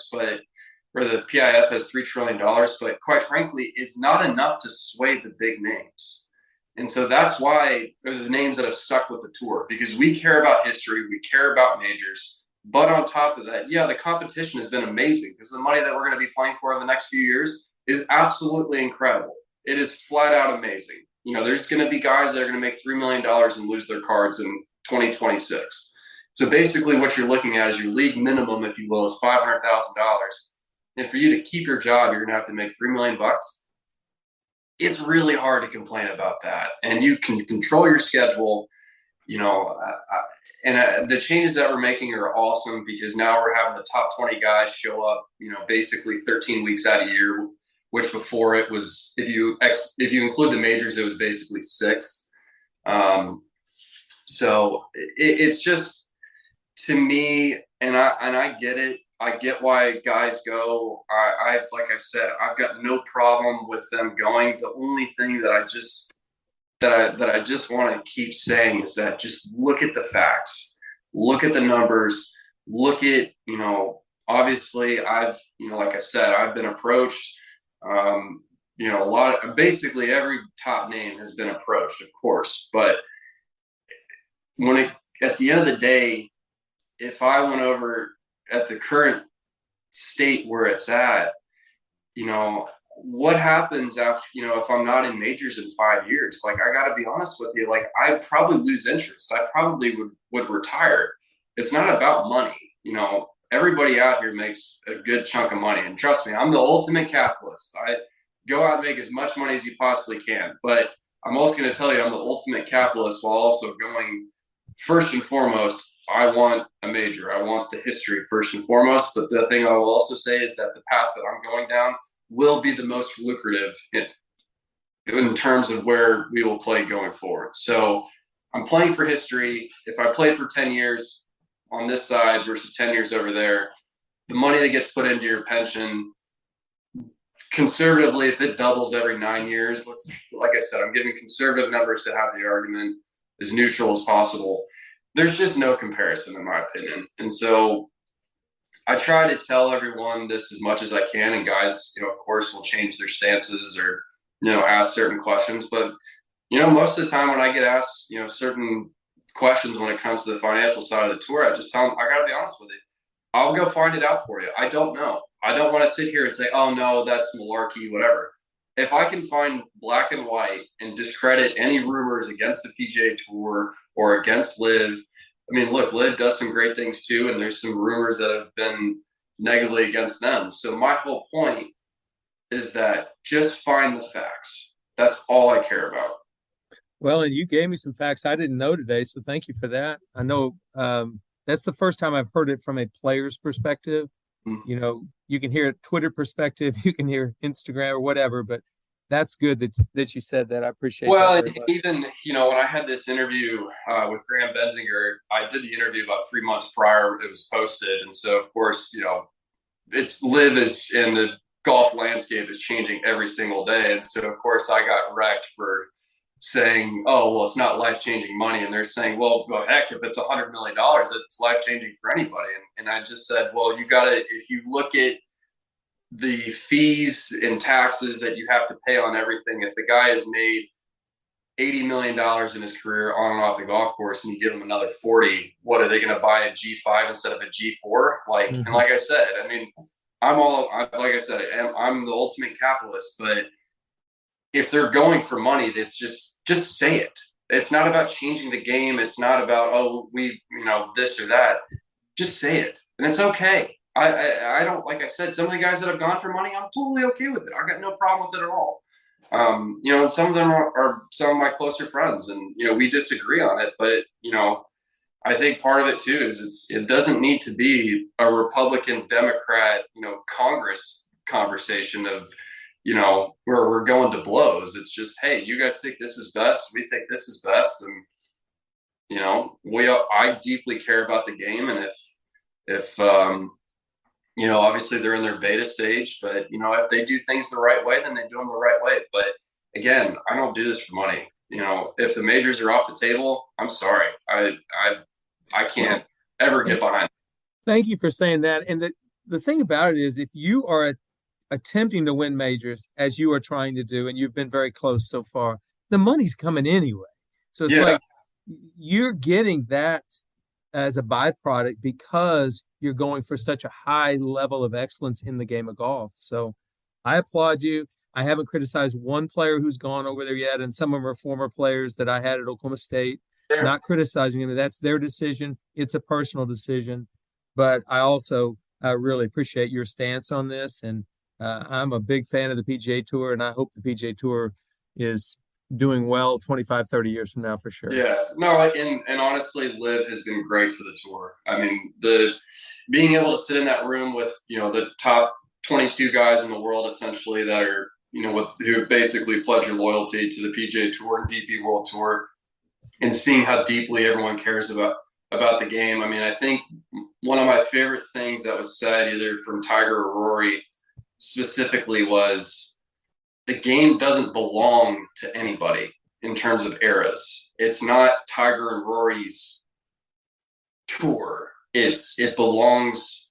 S2: the PIF has $3 trillion, but quite frankly, it's not enough to sway the big names. And so that's why they're the names that have stuck with the tour, because we care about history, we care about majors. But on top of that, the competition has been amazing, because the money that we're going to be playing for in the next few years is absolutely incredible. It is flat out amazing. There's going to be guys that are going to make $3 million and lose their cards in 2026. So basically what you're looking at is your league minimum, if you will, is $500,000. And for you to keep your job, you're going to have to make $3 million. It's really hard to complain about that. And you can control your schedule. The changes that we're making are awesome, because now we're having the top 20 guys show up, basically 13 weeks out of year, which before it was, if you include the majors, it was basically 6. So it's just, to me, and I get it. I get why guys go. Like I said, I've got no problem with them going. The only thing that I just want to keep saying is that just look at the facts, look at the numbers, look at, obviously like I said, I've been approached, basically every top name has been approached, of course, but at the end of the day, if I went over at the current state where it's at, what happens after, if I'm not in majors in 5 years? Like, I got to be honest with you, like, I'd probably lose interest. I probably would retire. It's not about money. Everybody out here makes a good chunk of money. And trust me, I'm the ultimate capitalist. I go out and make as much money as you possibly can. But I'm also going to tell you, I'm the ultimate capitalist while also going, first and foremost, I want a major. I want the history first and foremost. But the thing I will also say is that the path that I'm going down will be the most lucrative in terms of where we will play going forward. So I'm playing for history. If I play for 10 years on this side versus 10 years over there, the money that gets put into your pension conservatively, if it doubles every 9 years, like I said, I'm giving conservative numbers to have the argument as neutral as possible. There's just no comparison, in my opinion. And so I try to tell everyone this as much as I can. And guys, of course, will change their stances or, ask certain questions. But, most of the time when I get asked, certain questions when it comes to the financial side of the tour, I just tell them, I got to be honest with you. I'll go find it out for you. I don't know. I don't want to sit here and say, oh, no, that's malarkey, whatever. If I can find black and white and discredit any rumors against the PGA Tour or against LIV, I mean, look, LIV does some great things too, and there's some rumors that have been negatively against them. So my whole point is that just find the facts. That's all I care about.
S1: Well, and you gave me some facts I didn't know today, so thank you for that. I know that's the first time I've heard it from a player's perspective.
S2: Mm-hmm.
S1: You can hear Twitter perspective, you can hear Instagram or whatever, but that's good that you said that. I appreciate
S2: well,
S1: that.
S2: Even, when I had this interview with Graham Benzinger, I did the interview about 3 months prior it was posted. And so, of course, it's LIV is in the golf landscape is changing every single day. And so, of course, I got wrecked for saying, oh, well, it's not life-changing money. And they're saying, well, heck, if it's $100 million, it's life-changing for anybody. And I just said, well, if you look at the fees and taxes that you have to pay on everything, if the guy has made $80 million in his career on and off the golf course and you give him another 40, what are they going to buy a G5 instead of a G4? And like I said, I mean, I'm the ultimate capitalist, but if they're going for money, that's just say it. It's not about changing the game. It's not about, this or that. Just say it. And it's okay. I don't, like I said, some of the guys that have gone for money, I'm totally okay with it. I got no problem with it at all. And some of them are some of my closer friends, and, we disagree on it, but, I think part of it too is it doesn't need to be a Republican Democrat, Congress conversation of, where we're going to blows. It's just, hey, you guys think this is best. We think this is best. And, I deeply care about the game. And if obviously they're in their beta stage, but, if they do things the right way, then they do them the right way. But again, I don't do this for money. If the majors are off the table, I'm sorry. I can't ever get behind.
S1: Thank you for saying that. And the thing about it is, if you are attempting to win majors as you are trying to do, and you've been very close so far, the money's coming anyway. So it's like you're getting that as a byproduct because you're going for such a high level of excellence in the game of golf. So I applaud you. I haven't criticized one player who's gone over there yet, and some of them are former players that I had at Oklahoma State. Sure. Not criticizing them. That's their decision. It's a personal decision. But I also really appreciate your stance on this. And I'm a big fan of the PGA Tour, and I hope the PGA Tour is doing well 25, 30 years from now for sure.
S2: Yeah. No, and honestly, LIV has been great for the tour. I mean, being able to sit in that room with, the top 22 guys in the world, essentially, that are, who basically pledge your loyalty to the PGA Tour and DP World Tour, and seeing how deeply everyone cares about the game. I mean, I think one of my favorite things that was said either from Tiger or Rory specifically was the game doesn't belong to anybody in terms of eras. It's not Tiger and Rory's tour. It belongs.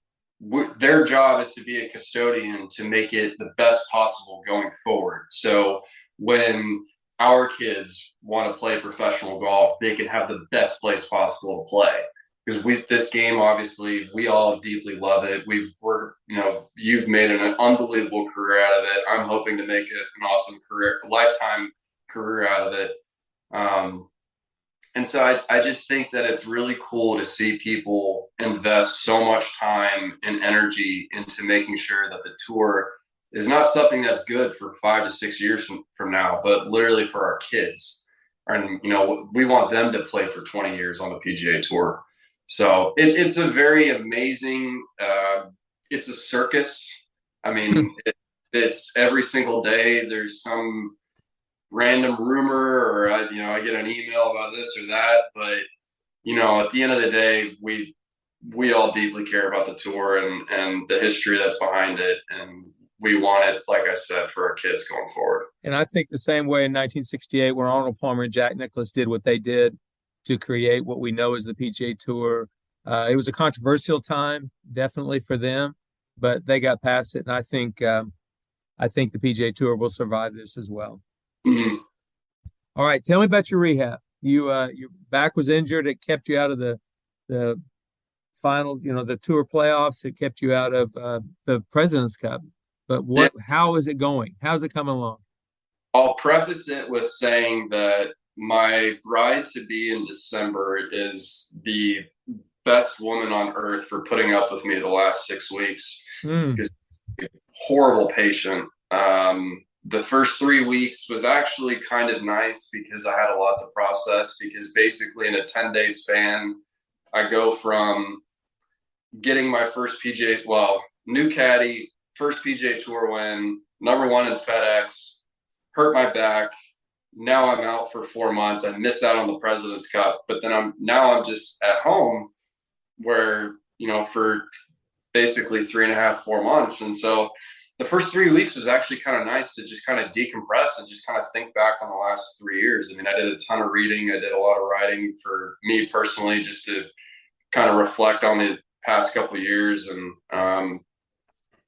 S2: Their job is to be a custodian to make it the best possible going forward. So when our kids want to play professional golf, they can have the best place possible to play. Because this game, obviously, we all deeply love it. You've made an unbelievable career out of it. I'm hoping to make it an awesome career, lifetime career out of it. And so I just think that it's really cool to see people invest so much time and energy into making sure that the tour is not something that's good for 5 to 6 years from now, but literally for our kids. And, we want them to play for 20 years on the PGA Tour. So it's a very amazing, it's a circus. I mean, it's every single day there's some random rumor or, I get an email about this or that. But, at the end of the day, we all deeply care about the tour and the history that's behind it. And, we want it, like I said, for our kids going forward.
S1: And I think the same way in 1968, when Arnold Palmer and Jack Nicklaus did what they did to create what we know as the PGA Tour. It was a controversial time, definitely for them, but they got past it, and I think the PGA Tour will survive this as well.
S2: Mm-hmm.
S1: All right, tell me about your rehab. Your back was injured. It kept you out of the finals, the tour playoffs. It kept you out of the President's Cup. But how is it going? How's it coming along?
S2: I'll preface it with saying that my bride-to-be in December is the best woman on earth for putting up with me the last 6 weeks. Because horrible patient. The first 3 weeks was actually kind of nice because I had a lot to process, because basically in a 10-day span, I go from getting my first new caddy, first PGA Tour win, #1 in FedEx, hurt my back. Now I'm out for 4 months. I missed out on the President's Cup, but then I'm just at home where, for basically 3.5, 4 months. And so the first 3 weeks was actually kind of nice to just kind of decompress and just kind of think back on the last 3 years. I mean, I did a ton of reading. I did a lot of writing for me personally, just to kind of reflect on the past couple of years. And,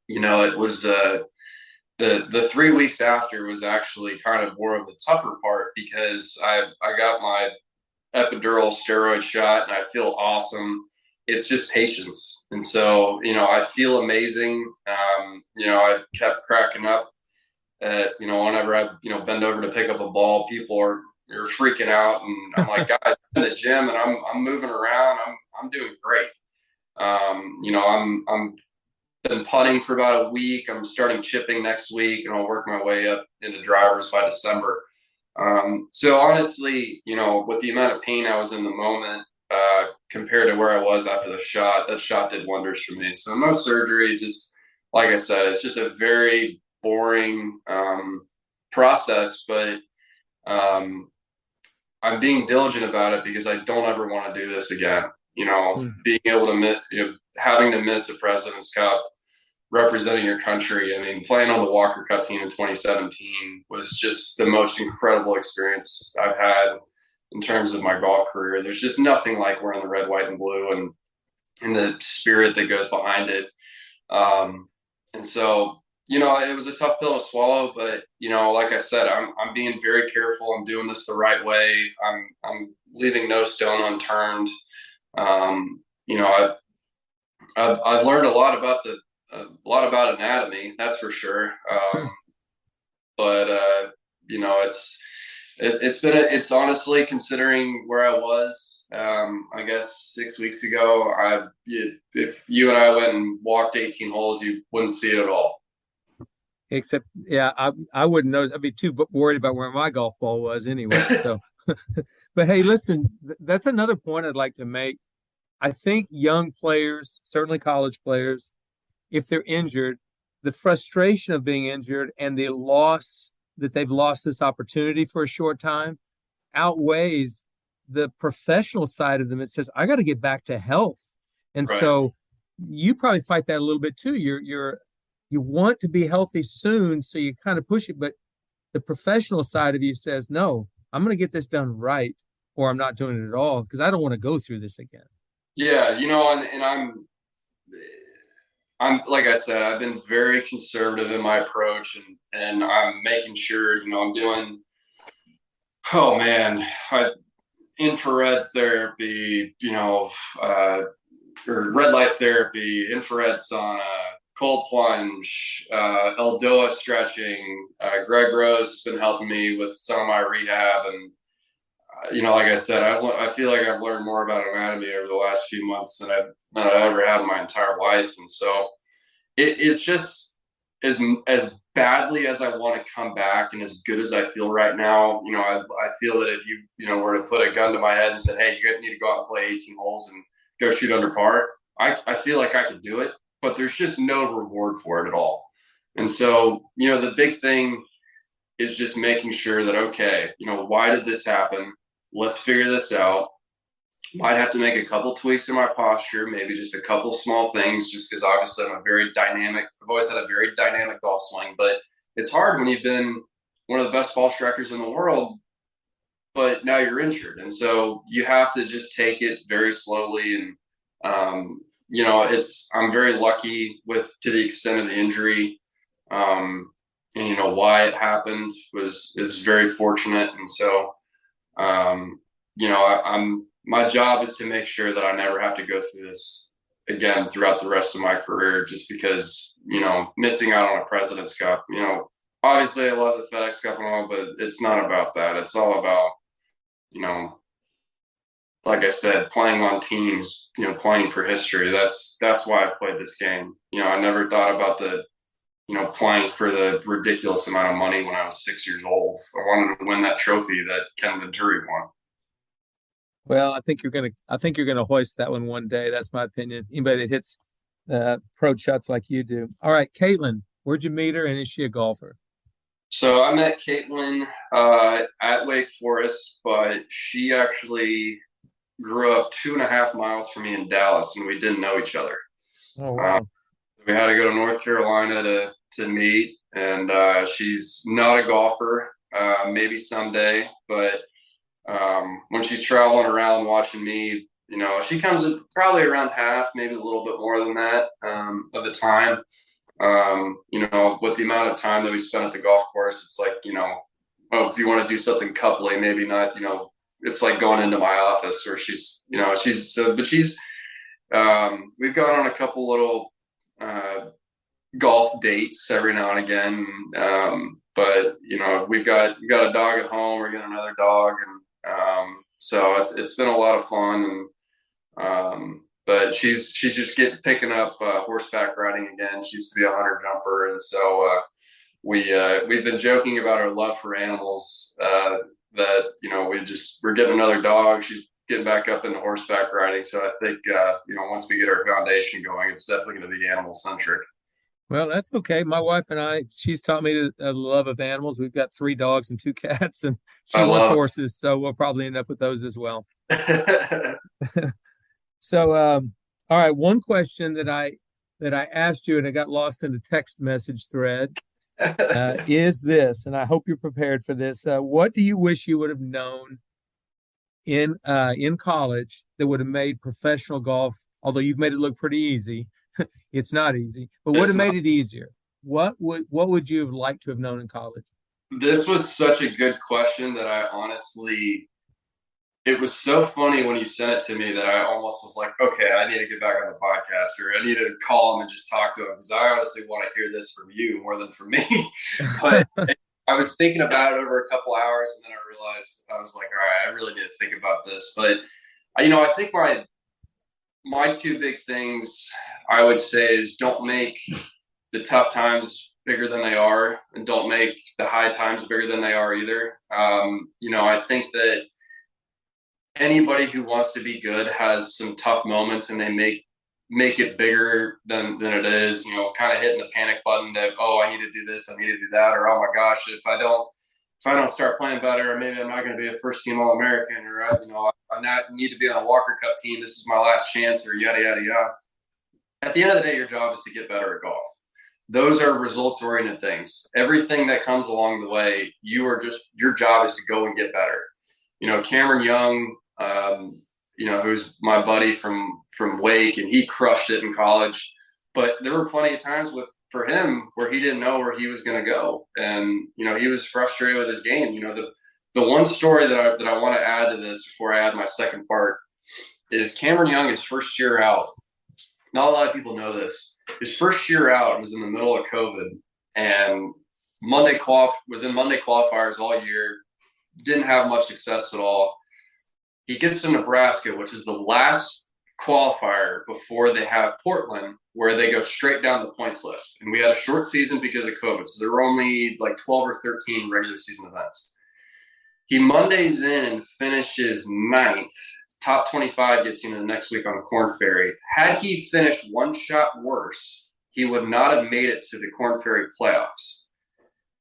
S2: it was the 3 weeks after was actually kind of more of the tougher part, because I got my epidural steroid shot and I feel awesome. It's just patience. And so, I feel amazing. I kept cracking up at, whenever I, bend over to pick up a ball, you're freaking out. And I'm like, guys, I'm in the gym and I'm moving around. I'm doing great. I'm been putting for about a week. I'm starting chipping next week, and I'll work my way up into drivers by December. So honestly, with the amount of pain I was in the moment, compared to where I was after the shot, that shot did wonders for me. So no surgery, just like I said, it's just a very boring process, but I'm being diligent about it because I don't ever want to do this again. Being able to having to miss a President's Cup, representing your country. I mean, playing on the Walker Cup team in 2017 was just the most incredible experience I've had in terms of my golf career. There's just nothing like wearing the red, white, and blue and the spirit that goes behind it. And so, it was a tough pill to swallow, but, like I said, I'm being very careful. I'm doing this the right way. I'm leaving no stone unturned. I've learned a lot about anatomy, that's for sure. But it's honestly, considering where I was, I guess 6 weeks ago, if you and I went and walked 18 holes, you wouldn't see it at all.
S1: Except, yeah, I wouldn't know. I'd be too worried about where my golf ball was anyway. So, but hey, listen, that's another point I'd like to make. I think young players, certainly college players, if they're injured, the frustration of being injured and the loss that they've lost this opportunity for a short time outweighs the professional side of them. It says, I got to get back to health. And
S2: Right.
S1: So you probably fight that a little bit too. You want to be healthy soon, so you kind of push it, but the professional side of you says, no, I'm going to get this done right, or I'm not doing it at all because I don't want to go through this again.
S2: Yeah, and I'm like I said, I've been very conservative in my approach, and I'm making sure, I'm doing, infrared therapy, or red light therapy, infrared sauna, cold plunge, Eldoa stretching. Greg Rose has been helping me with some of my rehab, and like I said, I feel like I've learned more about anatomy over the last few months than I've ever had in my entire life. And so it's just as badly as I want to come back and as good as I feel right now, I feel that if you, were to put a gun to my head and said, hey, you need to go out and play 18 holes and go shoot under par, I feel like I could do it, but there's just no reward for it at all. And so, the big thing is just making sure that, okay, why did this happen? Let's figure this out. Might have to make a couple tweaks in my posture, maybe just a couple small things, just because obviously I've always had a very dynamic golf swing, but it's hard when you've been one of the best ball strikers in the world, but now you're injured. And so you have to just take it very slowly. And, I'm very lucky to the extent of the injury. And why it happened it was very fortunate. And so, my job is to make sure that I never have to go through this again throughout the rest of my career, just because, missing out on a President's Cup, obviously I love the FedEx Cup and all, but it's not about that. It's all about, like I said, playing on teams, playing for history. That's why I've played this game. I never thought about playing for the ridiculous amount of money when I was 6 years old. I wanted to win that trophy that Ken Venturi won.
S1: Well, I think you're gonna hoist that one day. That's my opinion. Anybody that hits pro shots like you do. All right, Caitlin, where'd you meet her, and is she a golfer?
S2: So I met Caitlin at Wake Forest, but she actually grew up 2.5 miles from me in Dallas, and we didn't know each other.
S1: Oh wow.
S2: We had to go to North Carolina to meet, and she's not a golfer. Maybe someday, but when she's traveling around watching me, she comes in probably around half, maybe a little bit more than that of the time. With the amount of time that we spent at the golf course, it's like, if you want to do something coupley, maybe not, it's like going into my office where we've gone on a couple little golf dates every now and again. But we've got a dog at home, we're getting another dog. And so it's been a lot of fun. And, but she's just picking up horseback riding again. She used to be a hunter jumper, and so we've been joking about our love for animals. That we're getting another dog. She's getting back up into horseback riding. So I think once we get our foundation going, it's definitely going to be animal centric.
S1: Well, that's okay. My wife and she's taught me the love of animals. We've got 3 dogs and 2 cats, and she wants horses, so we'll probably end up with those as well. So, all right, one question that I asked you and it got lost in the text message thread is this, and I hope you're prepared for this. What do you wish you would have known in college that would have made professional golf, although you've made it look pretty easy? It's not easy, but would have made it easier. What would you have liked to have known in college?
S2: This was such a good question that it was so funny when you sent it to me that I almost was like, okay, I need to get back on the podcast, or I need to call him and just talk to him, because I honestly want to hear this from you more than from me. But I was thinking about it over a couple hours, and then I realized, I was like, all right, I really need to think about this. But I think my 2 big things I would say is, don't make the tough times bigger than they are, and don't make the high times bigger than they are either. I think that anybody who wants to be good has some tough moments, and they make it bigger than it is, kind of hitting the panic button that, oh, I need to do this, I need to do that, or, oh my gosh, if I don't start playing better, or maybe I'm not going to be a first team All-American, or, I need to be on a Walker Cup team, this is my last chance, or yada, yada, yada. At the end of the day, your job is to get better at golf. Those are results-oriented things. Everything that comes along the way, your job is to go and get better. Cameron Young, who's my buddy from Wake, and he crushed it in college. But there were plenty of times for him where he didn't know where he was going to go, and he was frustrated with his game. The one story that I want to add to this before I add my second part is Cameron Young, his first year out. Not a lot of people know this. His first year out was in the middle of COVID, and was in Monday qualifiers all year. Didn't have much success at all. He gets to Nebraska, which is the last qualifier before they have Portland, where they go straight down the points list. And we had a short season because of COVID, so there were only like 12 or 13 regular season events. He Mondays in, finishes 9th. Top 25 gets into the next week on Korn Ferry. Had he finished one shot worse, he would not have made it to the Korn Ferry playoffs.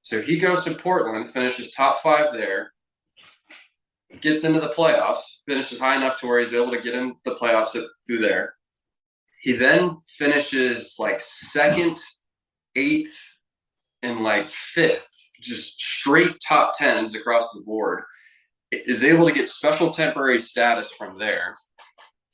S2: So he goes to Portland, finishes top 5 there. gets into the playoffs, finishes high enough to where he's able to get in the playoffs through there. He then finishes like second, eighth, and like fifth, just straight top tens across the board. Is able to get special temporary status from there.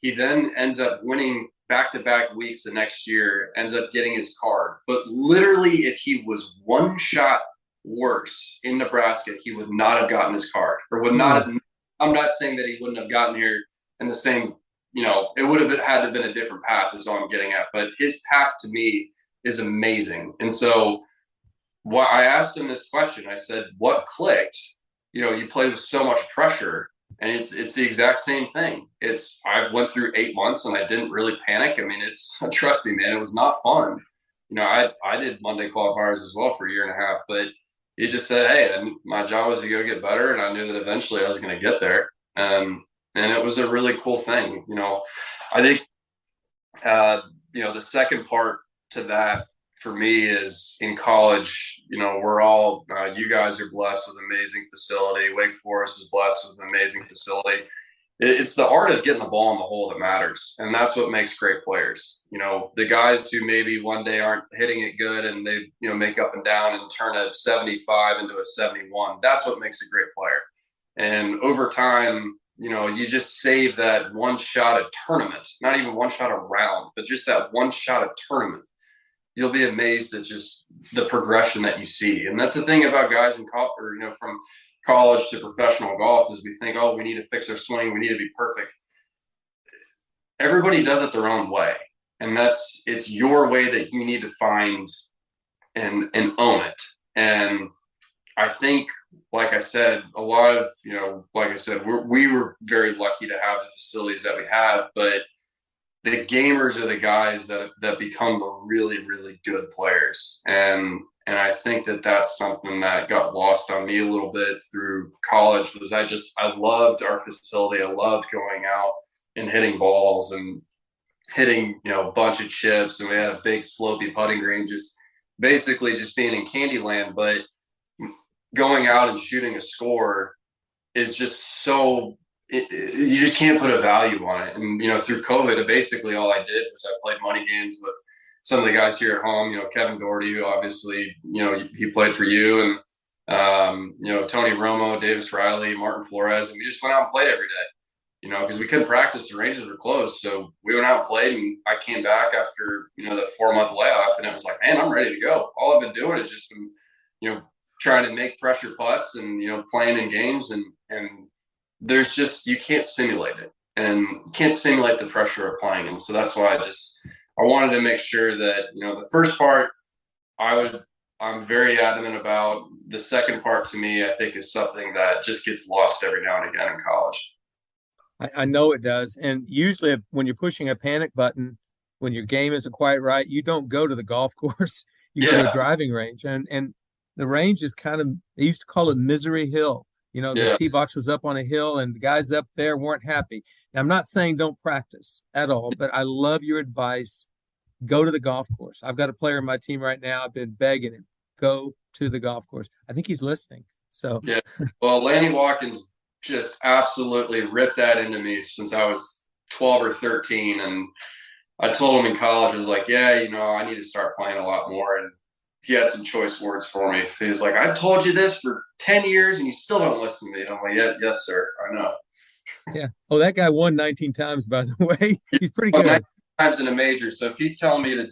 S2: He then ends up winning back-to-back weeks the next year, ends up getting his card. But literally, if he was one shot worse in Nebraska, he would not have gotten his card, or would not have. I'm not saying that he wouldn't have gotten here in the same, it would have had to have been a different path is all I'm getting at. But his path to me is amazing. And so I asked him this question. I said, what clicked? You played with so much pressure. And it's the exact same thing. I went through 8 months and I didn't really panic. I mean, trust me, man, it was not fun. I did Monday qualifiers as well for a year and a half, but he just said, hey, my job was to go get better. And I knew that eventually I was going to get there. And it was a really cool thing. I think, the second part to that for me is in college, we're all, you guys are blessed with an amazing facility. Wake Forest is blessed with an amazing facility. It's the art of getting the ball in the hole that matters. And that's what makes great players. The guys who maybe one day aren't hitting it good and they, make up and down and turn a 75 into a 71. That's what makes a great player. And over time, you just save that one shot at tournament, not even one shot a round, but just that one shot at tournament. You'll be amazed at just the progression that you see. And that's the thing about guys in college, from college to professional golf, is we think, oh, we need to fix our swing. We need to be perfect. Everybody does it their own way. And it's your way that you need to find and own it. And I think, like I said, a lot of, we were very lucky to have the facilities that we have, but the gamers are the guys that become the really, really good players. And I think that that's something that got lost on me a little bit through college, was I loved our facility. I loved going out and hitting balls and hitting, a bunch of chips. And we had a big slopey putting green, just basically just being in Candyland. But going out and shooting a score is just so, you just can't put a value on it. And, through COVID, basically all I did was I played money games with some of the guys here at home, Kevin Doherty, who obviously, he played for you, and, Tony Romo, Davis Riley, Martin Flores. And we just went out and played every day, because we couldn't practice. The ranges were closed. So we went out and played, and I came back after, the 4-month layoff, and it was like, man, I'm ready to go. All I've been doing is just been, trying to make pressure putts and, playing in games, and there's just, you can't simulate it, and you can't simulate the pressure of playing. And so that's why I wanted to make sure that, the first part I'm very adamant about. The second part, to me, I think is something that just gets lost every now and again in college.
S1: I know it does. And usually when you're pushing a panic button, when your game isn't quite right, you don't go to the golf course, you go to a driving range. And the range is kind of, they used to call it Misery Hill. The tee box was up on a hill and the guys up there weren't happy. Now, I'm not saying don't practice at all, but I love your advice. Go to the golf course. I've got a player in my team right now. I've been begging him, go to the golf course. I think he's listening. So,
S2: yeah. Well, Lanny Watkins just absolutely ripped that into me since I was 12 or 13. And I told him in college, I was like, yeah, I need to start playing a lot more. And he had some choice words for me. He was like, I told you this for 10 years and you still don't listen to me. And I'm like, yeah, yes, sir. I know.
S1: Yeah. Oh, that guy won 19 times, by the way. He's pretty good.
S2: 19 times in a major. So if he's telling me to,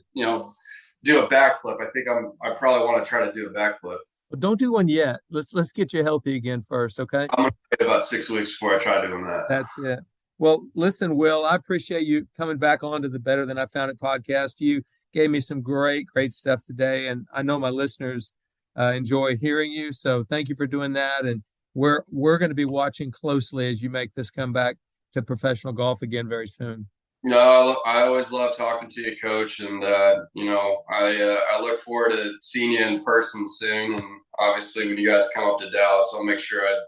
S2: do a backflip, I think I probably want to try to do a backflip.
S1: Well, don't do one yet. Let's get you healthy again first, okay?
S2: I'm going to wait about 6 weeks before I try doing that.
S1: That's it. Well, listen, Will, I appreciate you coming back on to the Better Than I Found It podcast. You gave me some great stuff today, and I know my listeners enjoy hearing you. So thank you for doing that. And we're going to be watching closely as you make this comeback to professional golf again very soon.
S2: No, I always love talking to you, Coach, and I look forward to seeing you in person soon. And obviously, when you guys come up to Dallas, I'll make sure I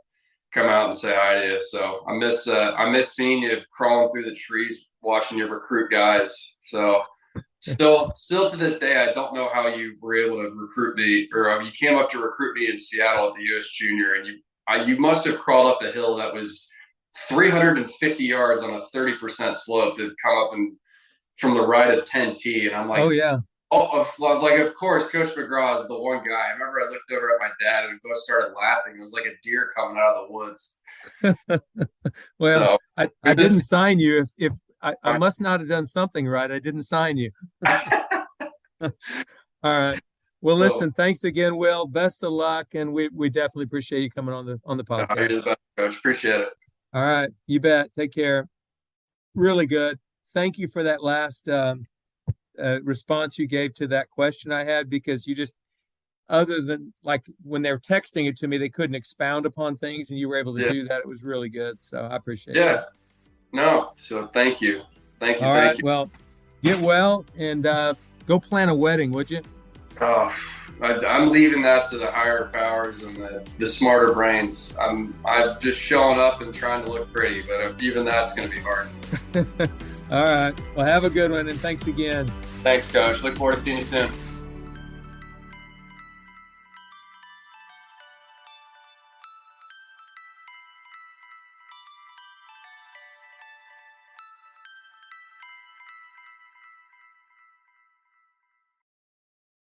S2: come out and say hi to you. So I miss seeing you crawling through the trees, watching your recruit guys. So still to this day, I don't know how you were able to recruit me, or you came up to recruit me in Seattle at the U.S. Junior, and you must have crawled up a hill that was 350 yards on a 30% slope to come up and from the right of 10T. And I'm like,
S1: oh yeah.
S2: Of course, Coach McGraw is the one guy. I remember I looked over at my dad and we both started laughing. It was like a deer coming out of the woods.
S1: Well, so, I didn't sign you. If I must not have done something right. I didn't sign you. All right. Well, listen, thanks again, Will. Best of luck. And we definitely appreciate you coming on the podcast.
S2: You're the best, Coach. Appreciate it.
S1: All right. You bet. Take care. Really good. Thank you for that last response you gave to that question I had, because you just, other than like when they're texting it to me, they couldn't expound upon things, and you were able to do that. It was really good. So I appreciate it.
S2: Yeah. No. So thank you. Thank you.
S1: All right. Well, get well and go plan a wedding, would you?
S2: Oh, I'm leaving that to the higher powers and the smarter brains. I'm just showing up and trying to look pretty, but even that's going to be hard.
S1: All right. Well, have a good one, and thanks again.
S2: Thanks, Coach. Look forward to seeing you soon.